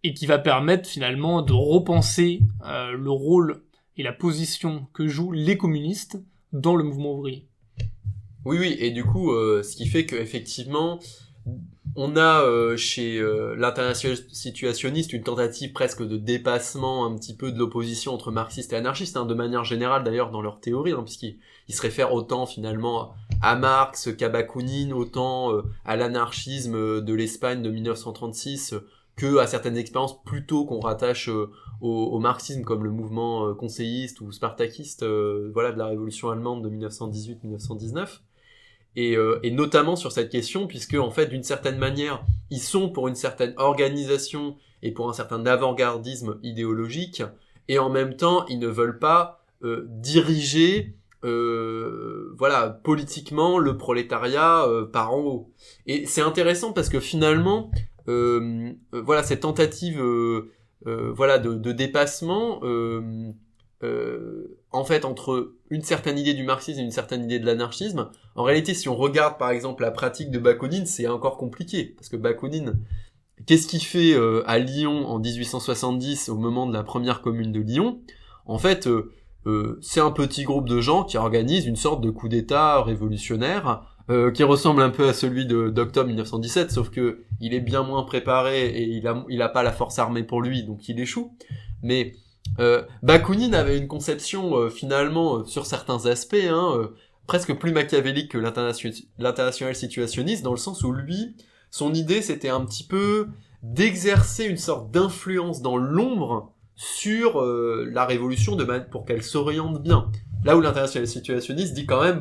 et qui va permettre finalement de repenser le rôle et la position que jouent les communistes dans le mouvement ouvrier. Oui, et du coup, ce qui fait qu'effectivement, on a chez l'international situationniste une tentative presque de dépassement un petit peu de l'opposition entre marxistes et anarchistes, de manière générale d'ailleurs dans leur théorie, puisqu'ils se réfèrent autant finalement à Marx qu'à Bakounine, autant à l'anarchisme de l'Espagne de 1936 que à certaines expériences plutôt qu'on rattache au marxisme comme le mouvement conseilliste ou spartakiste de la révolution allemande de 1918-1919. Et notamment sur cette question, puisque en fait d'une certaine manière ils sont pour une certaine organisation et pour un certain avant-gardisme idéologique, et en même temps ils ne veulent pas diriger politiquement le prolétariat par en haut. Et c'est intéressant parce que finalement cette tentative de dépassement en fait entre une certaine idée du marxisme et une certaine idée de l'anarchisme, en réalité si on regarde par exemple la pratique de Bakounine, c'est encore compliqué, parce que Bakounine, qu'est-ce qu'il fait à Lyon en 1870 au moment de la première commune de Lyon? En fait c'est un petit groupe de gens qui organisent une sorte de coup d'état révolutionnaire qui ressemble un peu à celui d'octobre 1917, sauf que il est bien moins préparé et il a pas la force armée pour lui, donc il échoue. Mais Bakounine avait une conception finalement sur certains aspects presque plus machiavélique que l'international situationniste, dans le sens où lui, son idée c'était un petit peu d'exercer une sorte d'influence dans l'ombre sur la révolution pour qu'elle s'oriente bien. Là où l'international situationniste dit quand même,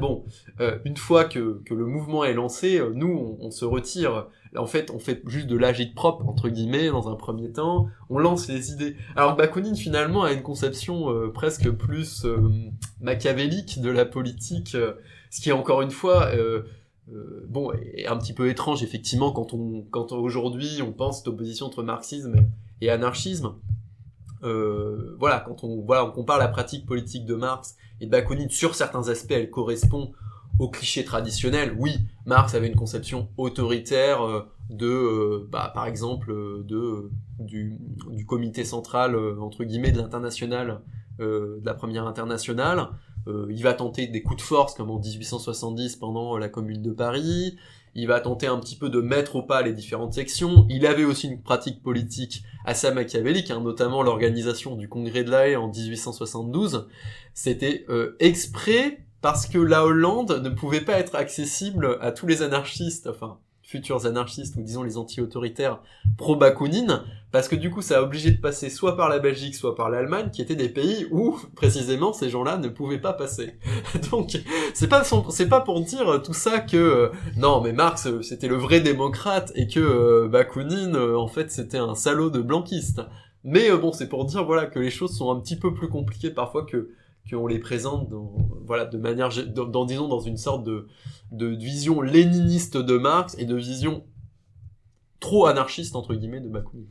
une fois que le mouvement est lancé, nous on se retire. En fait, on fait juste de l'agite propre, entre guillemets, dans un premier temps, on lance les idées. Alors Bakounine, finalement, a une conception presque plus machiavélique de la politique, ce qui est encore une fois est un petit peu étrange, effectivement, quand aujourd'hui on pense cette opposition entre marxisme et anarchisme. Quand on compare la pratique politique de Marx et de Bakounine, sur certains aspects, elle correspond au cliché traditionnel. Oui, Marx avait une conception autoritaire par exemple, du comité central, entre guillemets, de l'internationale, de la première internationale. Il va tenter des coups de force, comme en 1870 pendant la Commune de Paris. Il va tenter un petit peu de mettre au pas les différentes sections. Il avait aussi une pratique politique assez machiavélique, notamment l'organisation du Congrès de La Haye en 1872. C'était exprès parce que la Hollande ne pouvait pas être accessible à tous les anarchistes, futurs anarchistes, ou disons les anti-autoritaires pro-Bakounine, parce que du coup ça a obligé de passer soit par la Belgique, soit par l'Allemagne, qui étaient des pays où, précisément, ces gens-là ne pouvaient pas passer. Donc, c'est pas pour dire tout ça que, non, mais Marx, c'était le vrai démocrate, et que Bakounine, en fait, c'était un salaud de blanquiste. Mais c'est pour dire, que les choses sont un petit peu plus compliquées parfois qu'on les présente de manière, dans une sorte de vision léniniste de Marx et de vision trop anarchiste, entre guillemets, de Bakounine.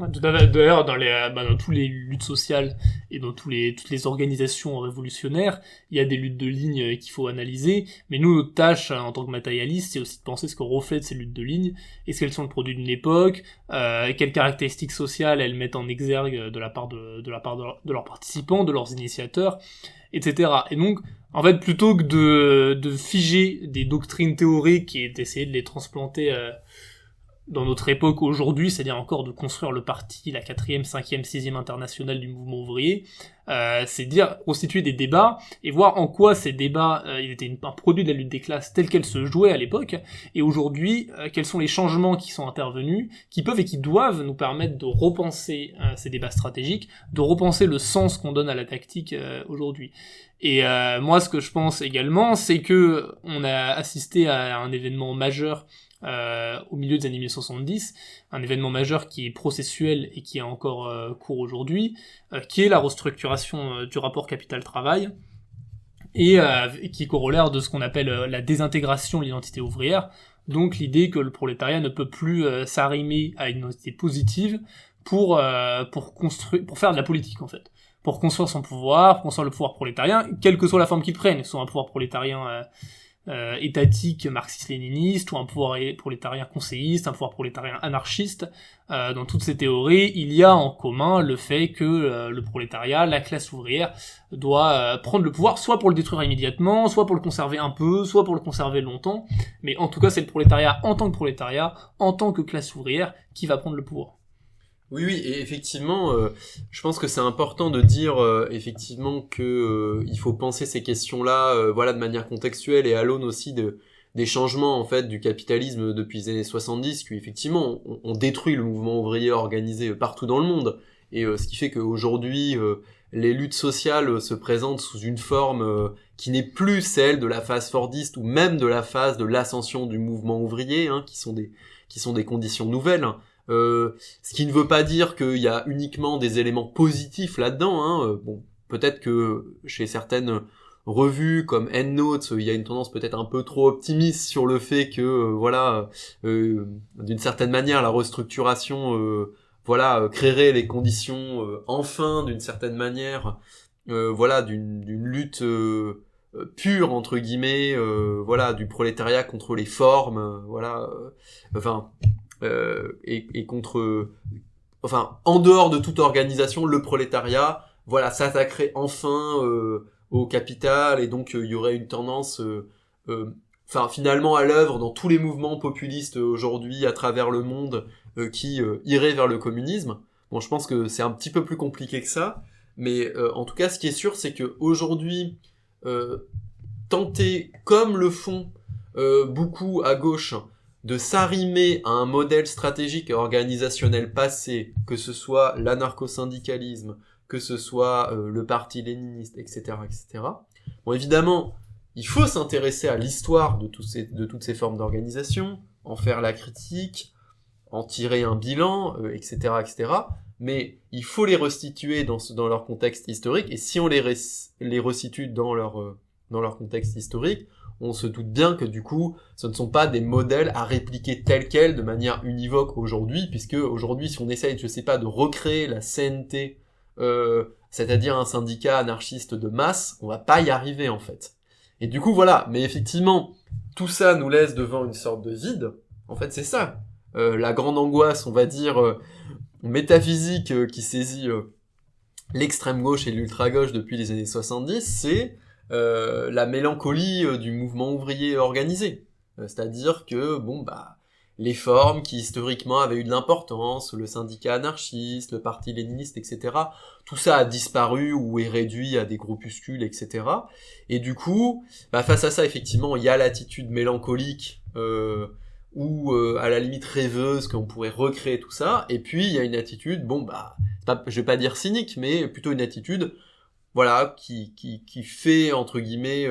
Ouais, tout à fait. D'ailleurs, dans tous les luttes sociales et dans toutes les organisations révolutionnaires, il y a des luttes de ligne qu'il faut analyser. Mais nous, notre tâche en tant que matérialistes, c'est aussi de penser ce qu'on reflète ces luttes de ligne. Est-ce qu'elles sont le produit d'une époque, quelles caractéristiques sociales elles mettent en exergue de la part de leurs participants, de leurs initiateurs, etc. Et donc, en fait, plutôt que de figer des doctrines théoriques et d'essayer de les transplanter dans notre époque aujourd'hui, c'est-à-dire encore de construire le parti, la 4e, 5e, 6e internationale du mouvement ouvrier, c'est dire, constituer des débats et voir en quoi ces débats, ils étaient un produit de la lutte des classes telle qu'elle se jouait à l'époque, et aujourd'hui, quels sont les changements qui sont intervenus, qui peuvent et qui doivent nous permettre de repenser ces débats stratégiques, de repenser le sens qu'on donne à la tactique aujourd'hui. Et moi, ce que je pense également, c'est que on a assisté à un événement majeur au milieu des années 1970, un événement majeur qui est processuel et qui est encore court aujourd'hui, qui est la restructuration du rapport capital-travail, et qui est corollaire de ce qu'on appelle la désintégration de l'identité ouvrière, donc l'idée que le prolétariat ne peut plus s'arrimer à une identité positive pour faire de la politique en fait, pour construire son pouvoir, pour construire le pouvoir prolétarien, quelle que soit la forme qu'il prenne, que ce soit un pouvoir prolétarien étatique marxiste-léniniste ou un pouvoir prolétarien conseilliste, un pouvoir prolétarien anarchiste. Dans toutes ces théories, il y a en commun le fait que le prolétariat, la classe ouvrière, doit prendre le pouvoir, soit pour le détruire immédiatement, soit pour le conserver un peu, soit pour le conserver longtemps, mais en tout cas c'est le prolétariat, en tant que classe ouvrière, qui va prendre le pouvoir. Oui, et effectivement, je pense que c'est important de dire effectivement que il faut penser ces questions-là, voilà, de manière contextuelle et à l'aune aussi des changements en fait du capitalisme depuis les années 70, qui effectivement on détruit le mouvement ouvrier organisé partout dans le monde, et ce qui fait qu'aujourd'hui les luttes sociales se présentent sous une forme qui n'est plus celle de la phase fordiste ou même de la phase de l'ascension du mouvement ouvrier, hein, qui sont des conditions nouvelles. Ce qui ne veut pas dire qu'il y a uniquement des éléments positifs là-dedans, hein. Bon, peut-être que chez certaines revues comme EndNote, il y a une tendance peut-être un peu trop optimiste sur le fait que d'une certaine manière la restructuration créerait les conditions enfin d'une certaine manière d'une lutte pure entre guillemets du prolétariat contre les formes et contre, en dehors de toute organisation, le prolétariat, s'attaquerait enfin au capital, et donc il y aurait une tendance, finalement à l'œuvre dans tous les mouvements populistes aujourd'hui à travers le monde qui irait vers le communisme. Bon, je pense que c'est un petit peu plus compliqué que ça, mais en tout cas, ce qui est sûr, c'est que aujourd'hui, tenter, comme le font beaucoup à gauche, de s'arrimer à un modèle stratégique et organisationnel passé, que ce soit l'anarcho-syndicalisme, que ce soit le parti léniniste, etc., etc. Bon, évidemment, il faut s'intéresser à l'histoire de toutes ces formes d'organisation, en faire la critique, en tirer un bilan, etc., etc. Mais il faut les restituer dans leur contexte historique, et si on les resitue dans leur contexte historique, on se doute bien que du coup, ce ne sont pas des modèles à répliquer tels quels de manière univoque aujourd'hui, puisque aujourd'hui, si on essaye, de recréer la CNT, c'est-à-dire un syndicat anarchiste de masse, on va pas y arriver en fait. Et du coup, voilà. Mais effectivement, tout ça nous laisse devant une sorte de vide. En fait, c'est ça. La grande angoisse, on va dire, métaphysique qui saisit l'extrême gauche et l'ultra gauche depuis les années 70, c'est la mélancolie du mouvement ouvrier organisé. C'est-à-dire que, les formes qui historiquement avaient eu de l'importance, le syndicat anarchiste, le parti léniniste, etc., tout ça a disparu ou est réduit à des groupuscules, etc. Et du coup, face à ça, effectivement, il y a l'attitude mélancolique ou à la limite rêveuse qu'on pourrait recréer tout ça, et puis il y a une attitude, je vais pas dire cynique, mais plutôt une attitude qui fait entre guillemets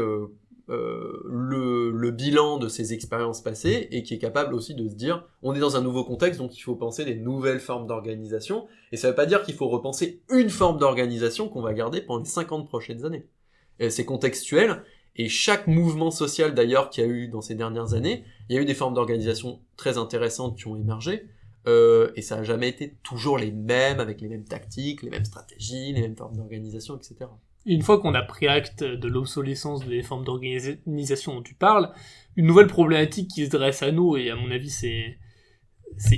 le bilan de ses expériences passées, et qui est capable aussi de se dire on est dans un nouveau contexte, donc il faut penser des nouvelles formes d'organisation, et ça veut pas dire qu'il faut repenser une forme d'organisation qu'on va garder pendant les 50 prochaines années. Et c'est contextuel, et chaque mouvement social d'ailleurs qu'il y a eu dans ces dernières années, il y a eu des formes d'organisation très intéressantes qui ont émergé, et ça a jamais été toujours les mêmes, avec les mêmes tactiques, les mêmes stratégies, les mêmes formes d'organisation, etc. Une fois qu'on a pris acte de l'obsolescence des formes d'organisation dont tu parles, une nouvelle problématique qui se dresse à nous, et à mon avis c'est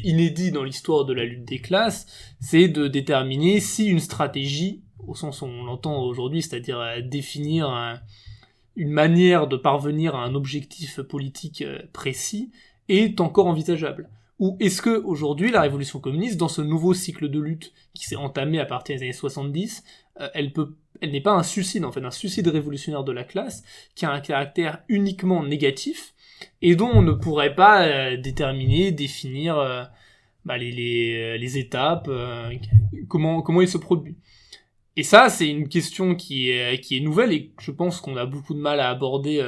inédit dans l'histoire de la lutte des classes, c'est de déterminer si une stratégie, au sens où on l'entend aujourd'hui, c'est-à-dire définir une manière de parvenir à un objectif politique précis, est encore envisageable. Ou est-ce que aujourd'hui la révolution communiste, dans ce nouveau cycle de lutte qui s'est entamé à partir des années 70, elle n'est pas un suicide, en fait, un suicide révolutionnaire de la classe, qui a un caractère uniquement négatif, et dont on ne pourrait pas définir les étapes, comment il se produit. Et ça, c'est une question qui est nouvelle, et je pense qu'on a beaucoup de mal à aborder,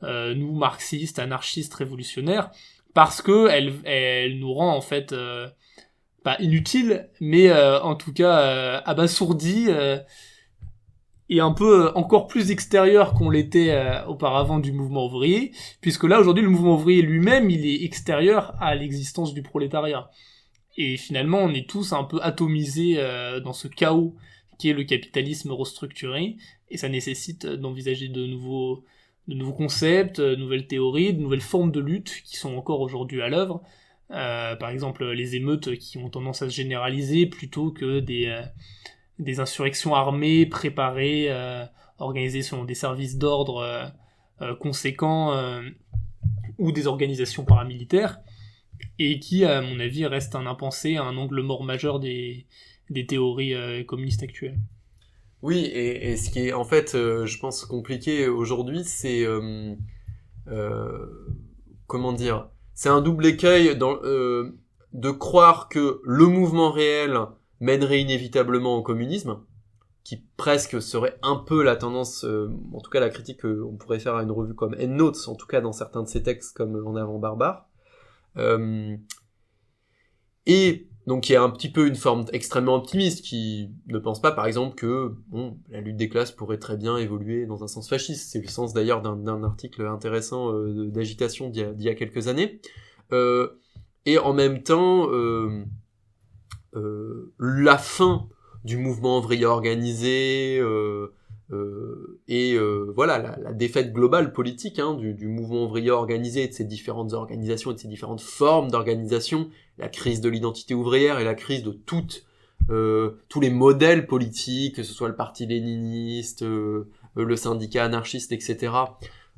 nous, marxistes, anarchistes, révolutionnaires, parce que elle nous rend, en fait, pas inutile, mais en tout cas abasourdi, et un peu encore plus extérieur qu'on l'était auparavant du mouvement ouvrier, puisque là aujourd'hui le mouvement ouvrier lui-même il est extérieur à l'existence du prolétariat. Et finalement on est tous un peu atomisés dans ce chaos qui est le capitalisme restructuré, et ça nécessite d'envisager de nouveaux concepts, de nouvelles théories, de nouvelles formes de lutte qui sont encore aujourd'hui à l'œuvre. Par exemple les émeutes qui ont tendance à se généraliser plutôt que des insurrections armées préparées, organisées selon des services d'ordre conséquents, ou des organisations paramilitaires, et qui, à mon avis, restent un impensé, un angle mort majeur des théories communistes actuelles. Oui, et ce qui est en fait, je pense, compliqué aujourd'hui, c'est comment dire, c'est un double écueil de croire que le mouvement réel mènerait inévitablement au communisme, qui presque serait un peu la tendance, en tout cas la critique qu'on pourrait faire à une revue comme Endnotes, en tout cas dans certains de ses textes comme En avant barbare. Et donc il y a un petit peu une forme extrêmement optimiste qui ne pense pas par exemple que la lutte des classes pourrait très bien évoluer dans un sens fasciste. C'est le sens d'ailleurs d'un article intéressant d'agitation d'il y a quelques années. Et en même temps, la fin du mouvement ouvrier organisé et voilà la défaite globale politique du mouvement ouvrier organisé et de ses différentes organisations et de ses différentes formes d'organisation, la crise de l'identité ouvrière et la crise de tous les modèles politiques, que ce soit le parti léniniste, le syndicat anarchiste, etc.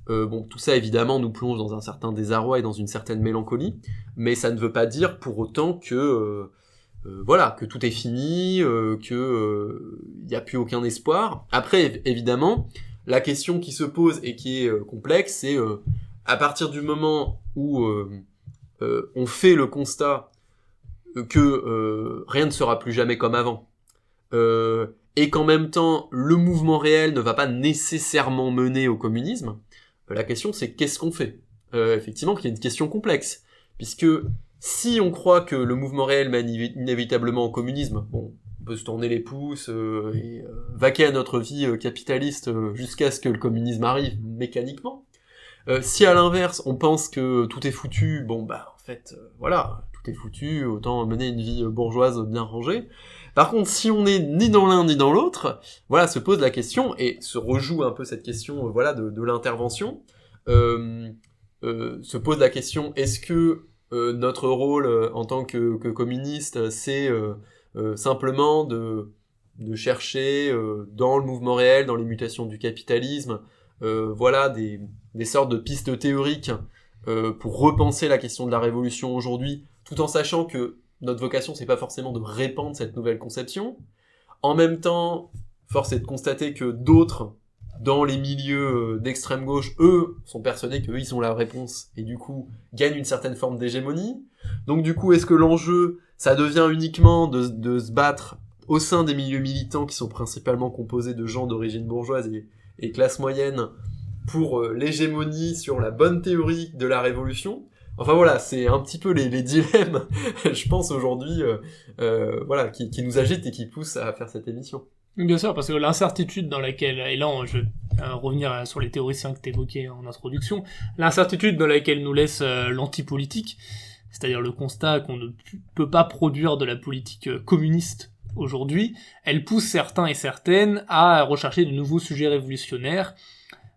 Tout ça évidemment nous plonge dans un certain désarroi et dans une certaine mélancolie, mais ça ne veut pas dire pour autant que que tout est fini, que y a plus aucun espoir. Après, évidemment, la question qui se pose et qui est complexe, c'est à partir du moment où on fait le constat que rien ne sera plus jamais comme avant, et qu'en même temps le mouvement réel ne va pas nécessairement mener au communisme, la question c'est qu'est-ce qu'on fait. Effectivement, qu'il y a une question complexe, puisque si on croit que le mouvement réel mène inévitablement au communisme, on peut se tourner les pouces et vaquer à notre vie capitaliste jusqu'à ce que le communisme arrive mécaniquement. Si à l'inverse, on pense que tout est foutu, en fait, tout est foutu, autant mener une vie bourgeoise bien rangée. Par contre, si on n'est ni dans l'un ni dans l'autre, se pose la question, et se rejoue un peu cette question de l'intervention, se pose la question, est-ce que notre rôle en tant que communiste, c'est simplement de chercher dans le mouvement réel, dans les mutations du capitalisme, des sortes de pistes théoriques pour repenser la question de la révolution aujourd'hui, tout en sachant que notre vocation, c'est pas forcément de répandre cette nouvelle conception. En même temps, force est de constater que d'autres, dans les milieux d'extrême gauche, eux, sont persuadés qu'eux, ils ont la réponse, et du coup, gagnent une certaine forme d'hégémonie. Donc du coup, est-ce que l'enjeu, ça devient uniquement de se battre au sein des milieux militants, qui sont principalement composés de gens d'origine bourgeoise et classe moyenne, pour l'hégémonie sur la bonne théorie de la révolution? Enfin voilà, c'est un petit peu les dilemmes, je pense, aujourd'hui, qui nous agitent et qui poussent à faire cette émission. Bien sûr, parce que l'incertitude dans laquelle, et là je vais revenir sur les théoriciens que t'évoquais en introduction, l'incertitude dans laquelle nous laisse l'antipolitique, c'est-à-dire le constat qu'on ne peut pas produire de la politique communiste aujourd'hui, elle pousse certains et certaines à rechercher de nouveaux sujets révolutionnaires,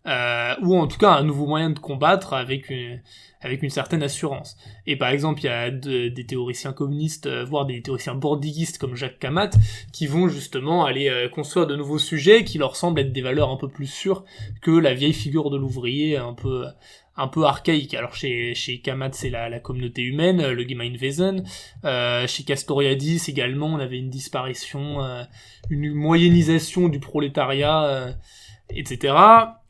ou en tout cas un nouveau moyen de combattre avec une certaine assurance. Et par exemple, il y a des théoriciens communistes, voire des théoriciens bordiguistes comme Jacques Camat, qui vont justement aller construire de nouveaux sujets qui leur semblent être des valeurs un peu plus sûres que la vieille figure de l'ouvrier un peu archaïque. Alors chez Camat, c'est la communauté humaine, le Gemeinwesen. Chez Castoriadis également, on avait une disparition, une moyennisation du prolétariat, etc.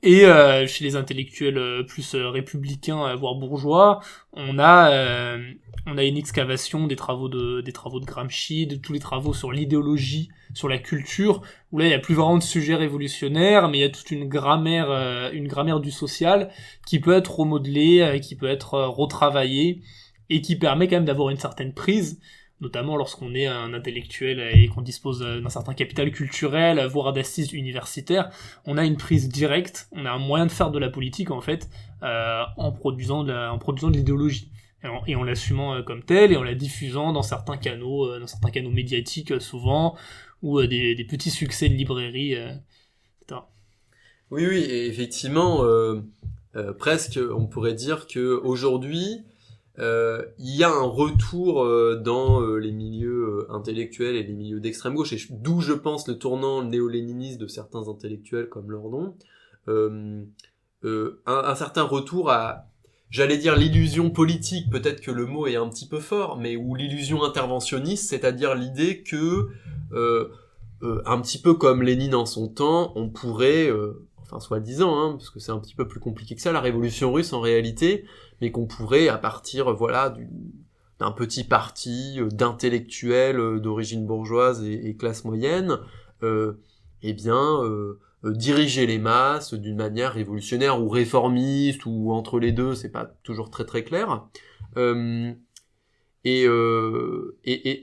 Et chez les intellectuels plus républicains, voire bourgeois, on a une excavation des travaux de Gramsci, de tous les travaux sur l'idéologie, sur la culture, où là il y a plus vraiment de sujets révolutionnaires, mais il y a toute une grammaire du social qui peut être remodelée, qui peut être retravaillée, et qui permet quand même d'avoir une certaine prise, notamment lorsqu'on est un intellectuel et qu'on dispose d'un certain capital culturel, voire d'assises universitaires. On a une prise directe, on a un moyen de faire de la politique en fait, en produisant de l'idéologie, et en l'assumant comme tel, et en la diffusant dans certains canaux médiatiques souvent, ou des petits succès de librairie, etc. Oui, et effectivement, presque on pourrait dire que aujourd'hui il y a un retour dans les milieux intellectuels et les milieux d'extrême gauche, et d'où je pense le tournant néo-léniniste de certains intellectuels comme Lordon, un certain retour à, j'allais dire l'illusion politique, peut-être que le mot est un petit peu fort, mais ou l'illusion interventionniste, c'est-à-dire l'idée que un petit peu comme Lénine en son temps, on pourrait, enfin soi-disant, parce que c'est un petit peu plus compliqué que ça, la révolution russe en réalité, mais qu'on pourrait, à partir d'un petit parti d'intellectuels d'origine bourgeoise et classe moyenne, diriger les masses d'une manière révolutionnaire ou réformiste, ou entre les deux, c'est pas toujours très très clair. Et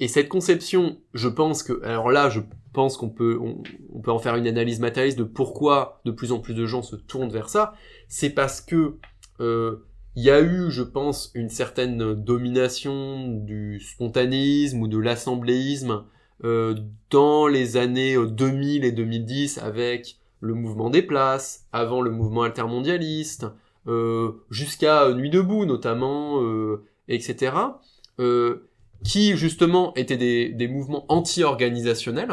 cette conception, je pense qu'on peut en faire une analyse matérialiste de pourquoi de plus en plus de gens se tournent vers ça. C'est parce que il y a eu, je pense, une certaine domination du spontanéisme ou de l'assembléisme dans les années 2000 et 2010 avec le mouvement des places, avant le mouvement altermondialiste, jusqu'à Nuit debout notamment, etc., qui justement étaient des mouvements anti-organisationnels,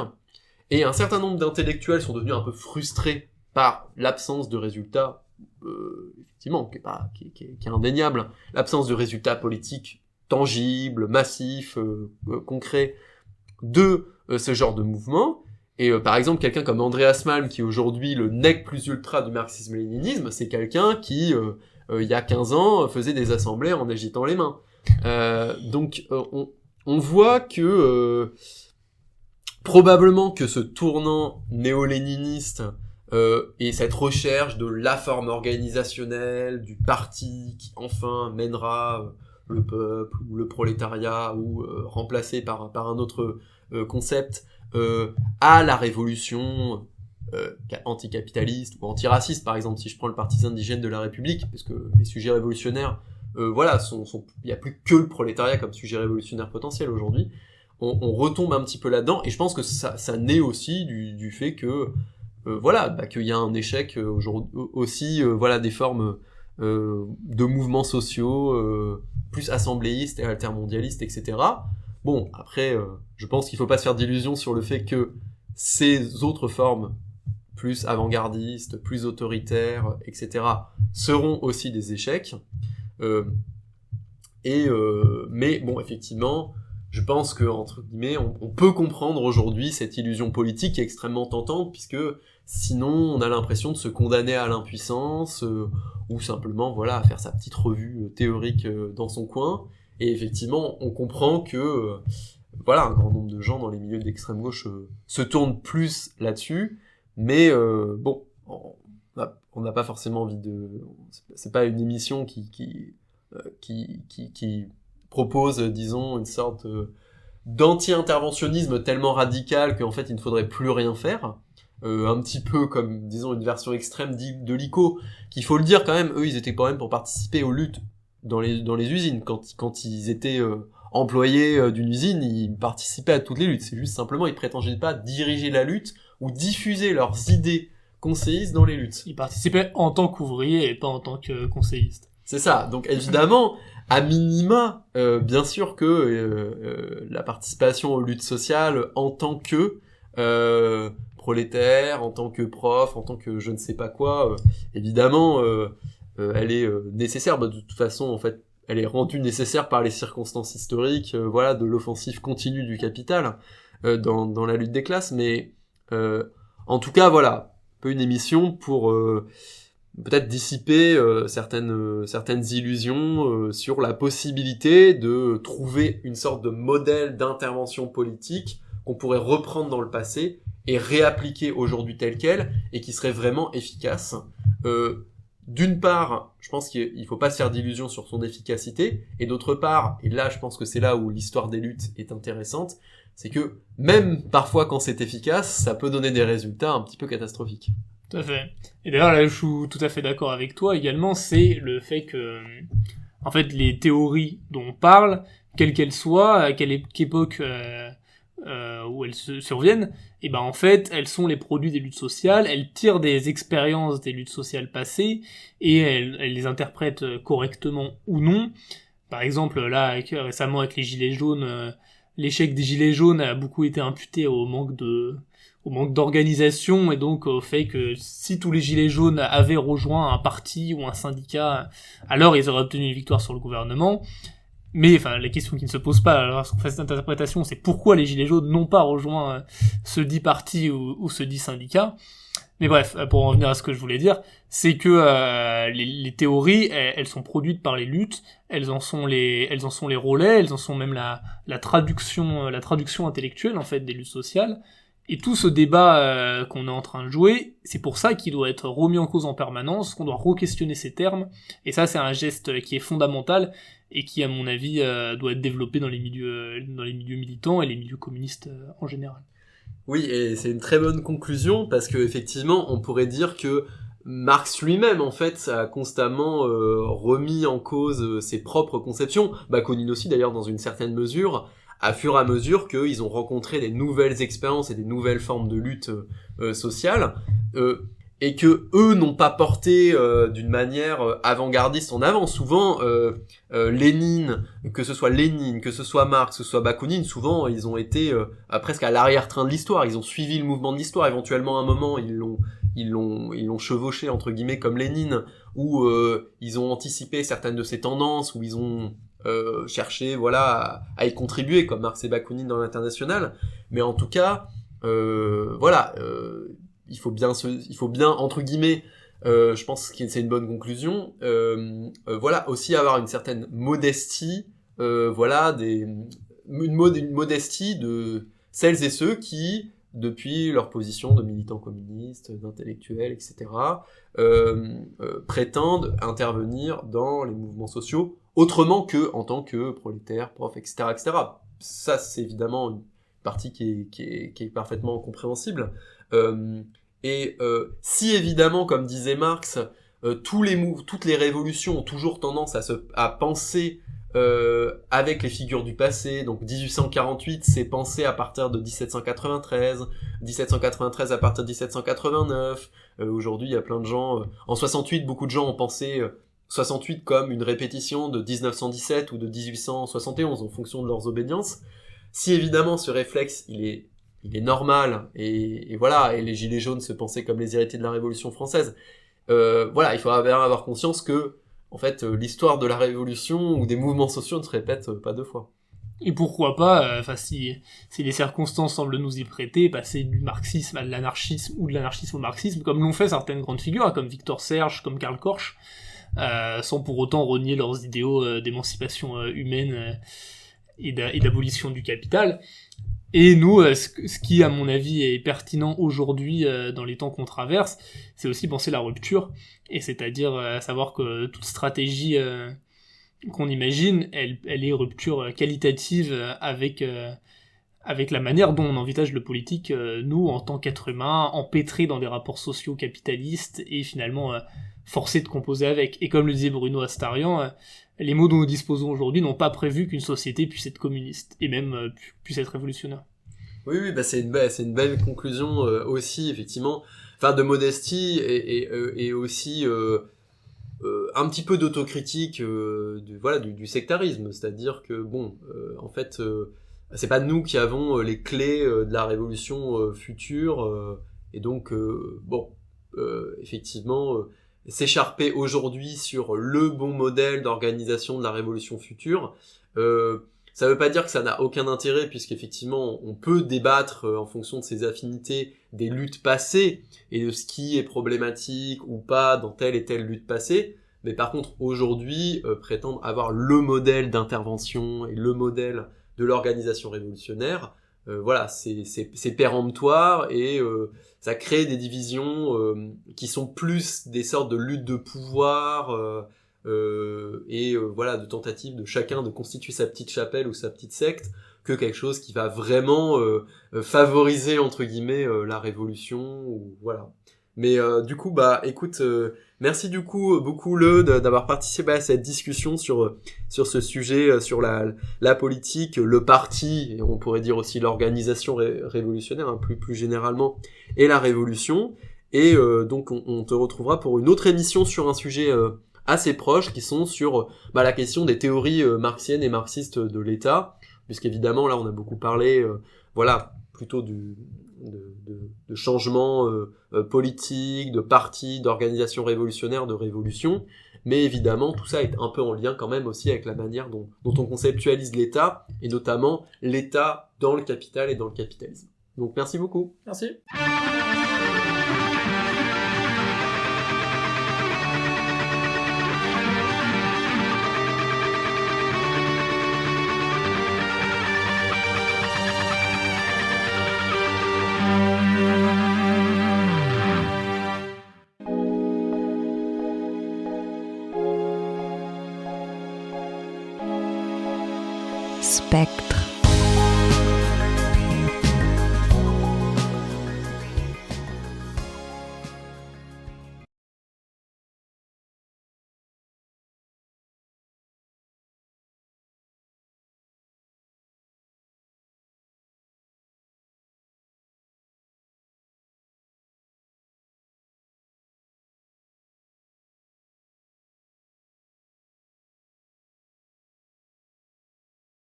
et un certain nombre d'intellectuels sont devenus un peu frustrés par l'absence de résultats, effectivement, qui est indéniable, l'absence de résultats politiques tangibles, massifs, concrets de ce genre de mouvement. Et par exemple, quelqu'un comme Andreas Malm, qui est aujourd'hui le nec plus ultra du marxisme-léninisme, c'est quelqu'un qui, il y a 15 ans, faisait des assemblées en agitant les mains. Donc on voit que probablement que ce tournant néo-léniniste et cette recherche de la forme organisationnelle du parti qui enfin mènera le peuple ou le prolétariat ou remplacé par un autre concept à la révolution anticapitaliste ou antiraciste, par exemple, si je prends le parti indigène de la République, parce que les sujets révolutionnaires, il n'y a plus que le prolétariat comme sujet révolutionnaire potentiel aujourd'hui. On retombe un petit peu là-dedans, et je pense que ça naît aussi du fait que qu'il y a un échec aujourd'hui aussi, des formes de mouvements sociaux plus assembléistes et altermondialistes, etc. Bon, après, je pense qu'il faut pas se faire d'illusions sur le fait que ces autres formes plus avant-gardistes, plus autoritaires, etc., seront aussi des échecs. Mais bon, effectivement, je pense que, entre guillemets, on peut comprendre aujourd'hui cette illusion politique qui est extrêmement tentante, puisque sinon on a l'impression de se condamner à l'impuissance, ou simplement à faire sa petite revue théorique dans son coin. Et effectivement, on comprend que un grand nombre de gens dans les milieux d'extrême gauche se tournent plus là-dessus, mais on n'a pas forcément envie de... C'est pas une émission qui propose, disons, une sorte d'anti-interventionnisme tellement radical qu'en fait il ne faudrait plus rien faire. Un petit peu comme, disons, une version extrême de l'ICO, qu'il faut le dire quand même, eux ils étaient quand même pour participer aux luttes dans les usines. Quand ils étaient employés d'une usine, ils participaient à toutes les luttes. C'est juste simplement, ils prétendaient pas diriger la lutte ou diffuser leurs idées conseillistes dans les luttes. Ils participaient en tant qu'ouvriers et pas en tant que conseillistes. C'est ça. Donc évidemment, à minima, bien sûr que la participation aux luttes sociales en tant que prolétaire, en tant que prof, en tant que je ne sais pas quoi, évidemment, elle est nécessaire. Bah, de toute façon, en fait, elle est rendue nécessaire par les circonstances historiques, voilà, de l'offensive continue du capital dans la lutte des classes. Mais en tout cas, voilà, un peu une émission pour peut-être dissiper certaines illusions sur la possibilité de trouver une sorte de modèle d'intervention politique qu'on pourrait reprendre dans le passé et réappliquer aujourd'hui tel quel et qui serait vraiment efficace. D'une part, je pense qu'il faut pas se faire d'illusions sur son efficacité, et d'autre part, et là je pense que c'est là où l'histoire des luttes est intéressante, c'est que même parfois quand c'est efficace, ça peut donner des résultats un petit peu catastrophiques. Tout à fait. Et d'ailleurs, là, je suis tout à fait d'accord avec toi également, c'est le fait que, en fait, les théories dont on parle, quelles qu'elles soient, à quelle époque où elles surviennent, et ben en fait, elles sont les produits des luttes sociales, elles tirent des expériences des luttes sociales passées, et elles les interprètent correctement ou non. Par exemple, là, récemment avec les gilets jaunes, l'échec des gilets jaunes a beaucoup été imputé au manque d'organisation et donc au fait que si tous les gilets jaunes avaient rejoint un parti ou un syndicat, alors ils auraient obtenu une victoire sur le gouvernement. Mais enfin, la question qui ne se pose pas lorsqu'on fait cette interprétation, c'est pourquoi les gilets jaunes n'ont pas rejoint ce dit parti ou ce dit syndicat. Mais bref, pour en revenir à ce que je voulais dire, c'est que les théories, elles sont produites par les luttes, elles en sont les relais, elles en sont même la traduction intellectuelle en fait des luttes sociales. Et tout ce débat qu'on est en train de jouer, c'est pour ça qu'il doit être remis en cause en permanence, qu'on doit re-questionner ces termes. Et ça, c'est un geste qui est fondamental et qui, à mon avis, doit être développé dans les milieux militants et les milieux communistes en général. Oui, et c'est une très bonne conclusion parce que effectivement, on pourrait dire que Marx lui-même, en fait, a constamment remis en cause ses propres conceptions. Bakounine aussi, d'ailleurs, dans une certaine mesure, à fur et à mesure qu'ils ont rencontré des nouvelles expériences et des nouvelles formes de lutte sociale, et que eux n'ont pas porté d'une manière avant-gardiste en avant. Souvent, Lénine, que ce soit Marx, que ce soit Bakounine, souvent ils ont été presque à l'arrière-train de l'histoire. Ils ont suivi le mouvement de l'histoire. Éventuellement, à un moment, ils l'ont chevauché entre guillemets comme Lénine, où ils ont anticipé certaines de ses tendances, où ils ont cherché voilà à y contribuer comme Marx et Bakounine dans l'Internationale. Mais en tout cas, il faut bien entre guillemets, je pense que c'est une bonne conclusion, voilà, aussi avoir une certaine modestie, une modestie de celles et ceux qui, depuis leur position de militants communistes, d'intellectuels, etc., prétendent intervenir dans les mouvements sociaux autrement que en tant que prolétaires, profs, etc., etc. Ça, c'est évidemment une partie qui est parfaitement compréhensible. Si évidemment, comme disait Marx, toutes les révolutions ont toujours tendance à penser avec les figures du passé. Donc 1848, c'est pensé à partir de 1793, 1793 à partir de 1789. Aujourd'hui, il y a plein de gens. En 68, beaucoup de gens ont pensé 68 comme une répétition de 1917 ou de 1871 en fonction de leurs obédiences. Si évidemment ce réflexe, il est normal, et voilà, et les gilets jaunes se pensaient comme les héritiers de la Révolution française, voilà, il faut bien avoir conscience que, en fait, l'histoire de la Révolution ou des mouvements sociaux ne se répète pas deux fois. Et pourquoi pas, si les circonstances semblent nous y prêter, passer du marxisme à de l'anarchisme ou de l'anarchisme au marxisme, comme l'ont fait certaines grandes figures, comme Victor Serge, comme Karl Korsch, sans pour autant renier leurs idéaux d'émancipation humaine et d'abolition du capital. Et nous, ce qui, à mon avis, est pertinent aujourd'hui dans les temps qu'on traverse, c'est aussi penser la rupture, et c'est-à-dire savoir que toute stratégie qu'on imagine, elle est rupture qualitative avec la manière dont on envisage le politique, nous, en tant qu'êtres humains, empêtrés dans des rapports sociaux capitalistes, et finalement forcés de composer avec. Et comme le disait Bruno Astarian, les mots dont nous disposons aujourd'hui n'ont pas prévu qu'une société puisse être communiste, et même puisse être révolutionnaire. Oui, bah c'est une belle conclusion aussi, effectivement, enfin de modestie et aussi un petit peu d'autocritique du sectarisme, c'est-à-dire que bon, en fait, c'est pas nous qui avons les clés de la révolution future, et donc effectivement, s'écharper aujourd'hui sur le bon modèle d'organisation de la révolution future. Ça veut pas dire que ça n'a aucun intérêt, puisqu'effectivement, on peut débattre en fonction de ses affinités des luttes passées et de ce qui est problématique ou pas dans telle et telle lutte passée. Mais par contre, aujourd'hui, prétendre avoir le modèle d'intervention et le modèle de l'organisation révolutionnaire, c'est péremptoire et ça crée des divisions qui sont plus des sortes de luttes de pouvoir de tentative de chacun de constituer sa petite chapelle ou sa petite secte, que quelque chose qui va vraiment favoriser entre guillemets la révolution ou voilà. Mais du coup écoute, merci du coup beaucoup d'avoir participé à cette discussion sur ce sujet, sur la politique, le parti, et on pourrait dire aussi l'organisation révolutionnaire plus généralement, et la révolution. Et donc on te retrouvera pour une autre émission sur un sujet assez proches, qui sont sur la question des théories marxiennes et marxistes de l'État, puisqu'évidemment là on a beaucoup parlé plutôt de changement politique, de parti, d'organisation révolutionnaire, de révolution, mais évidemment tout ça est un peu en lien quand même aussi avec la manière dont on conceptualise l'État, et notamment l'État dans le capital et dans le capitalisme. Donc merci beaucoup. Merci. Spectre.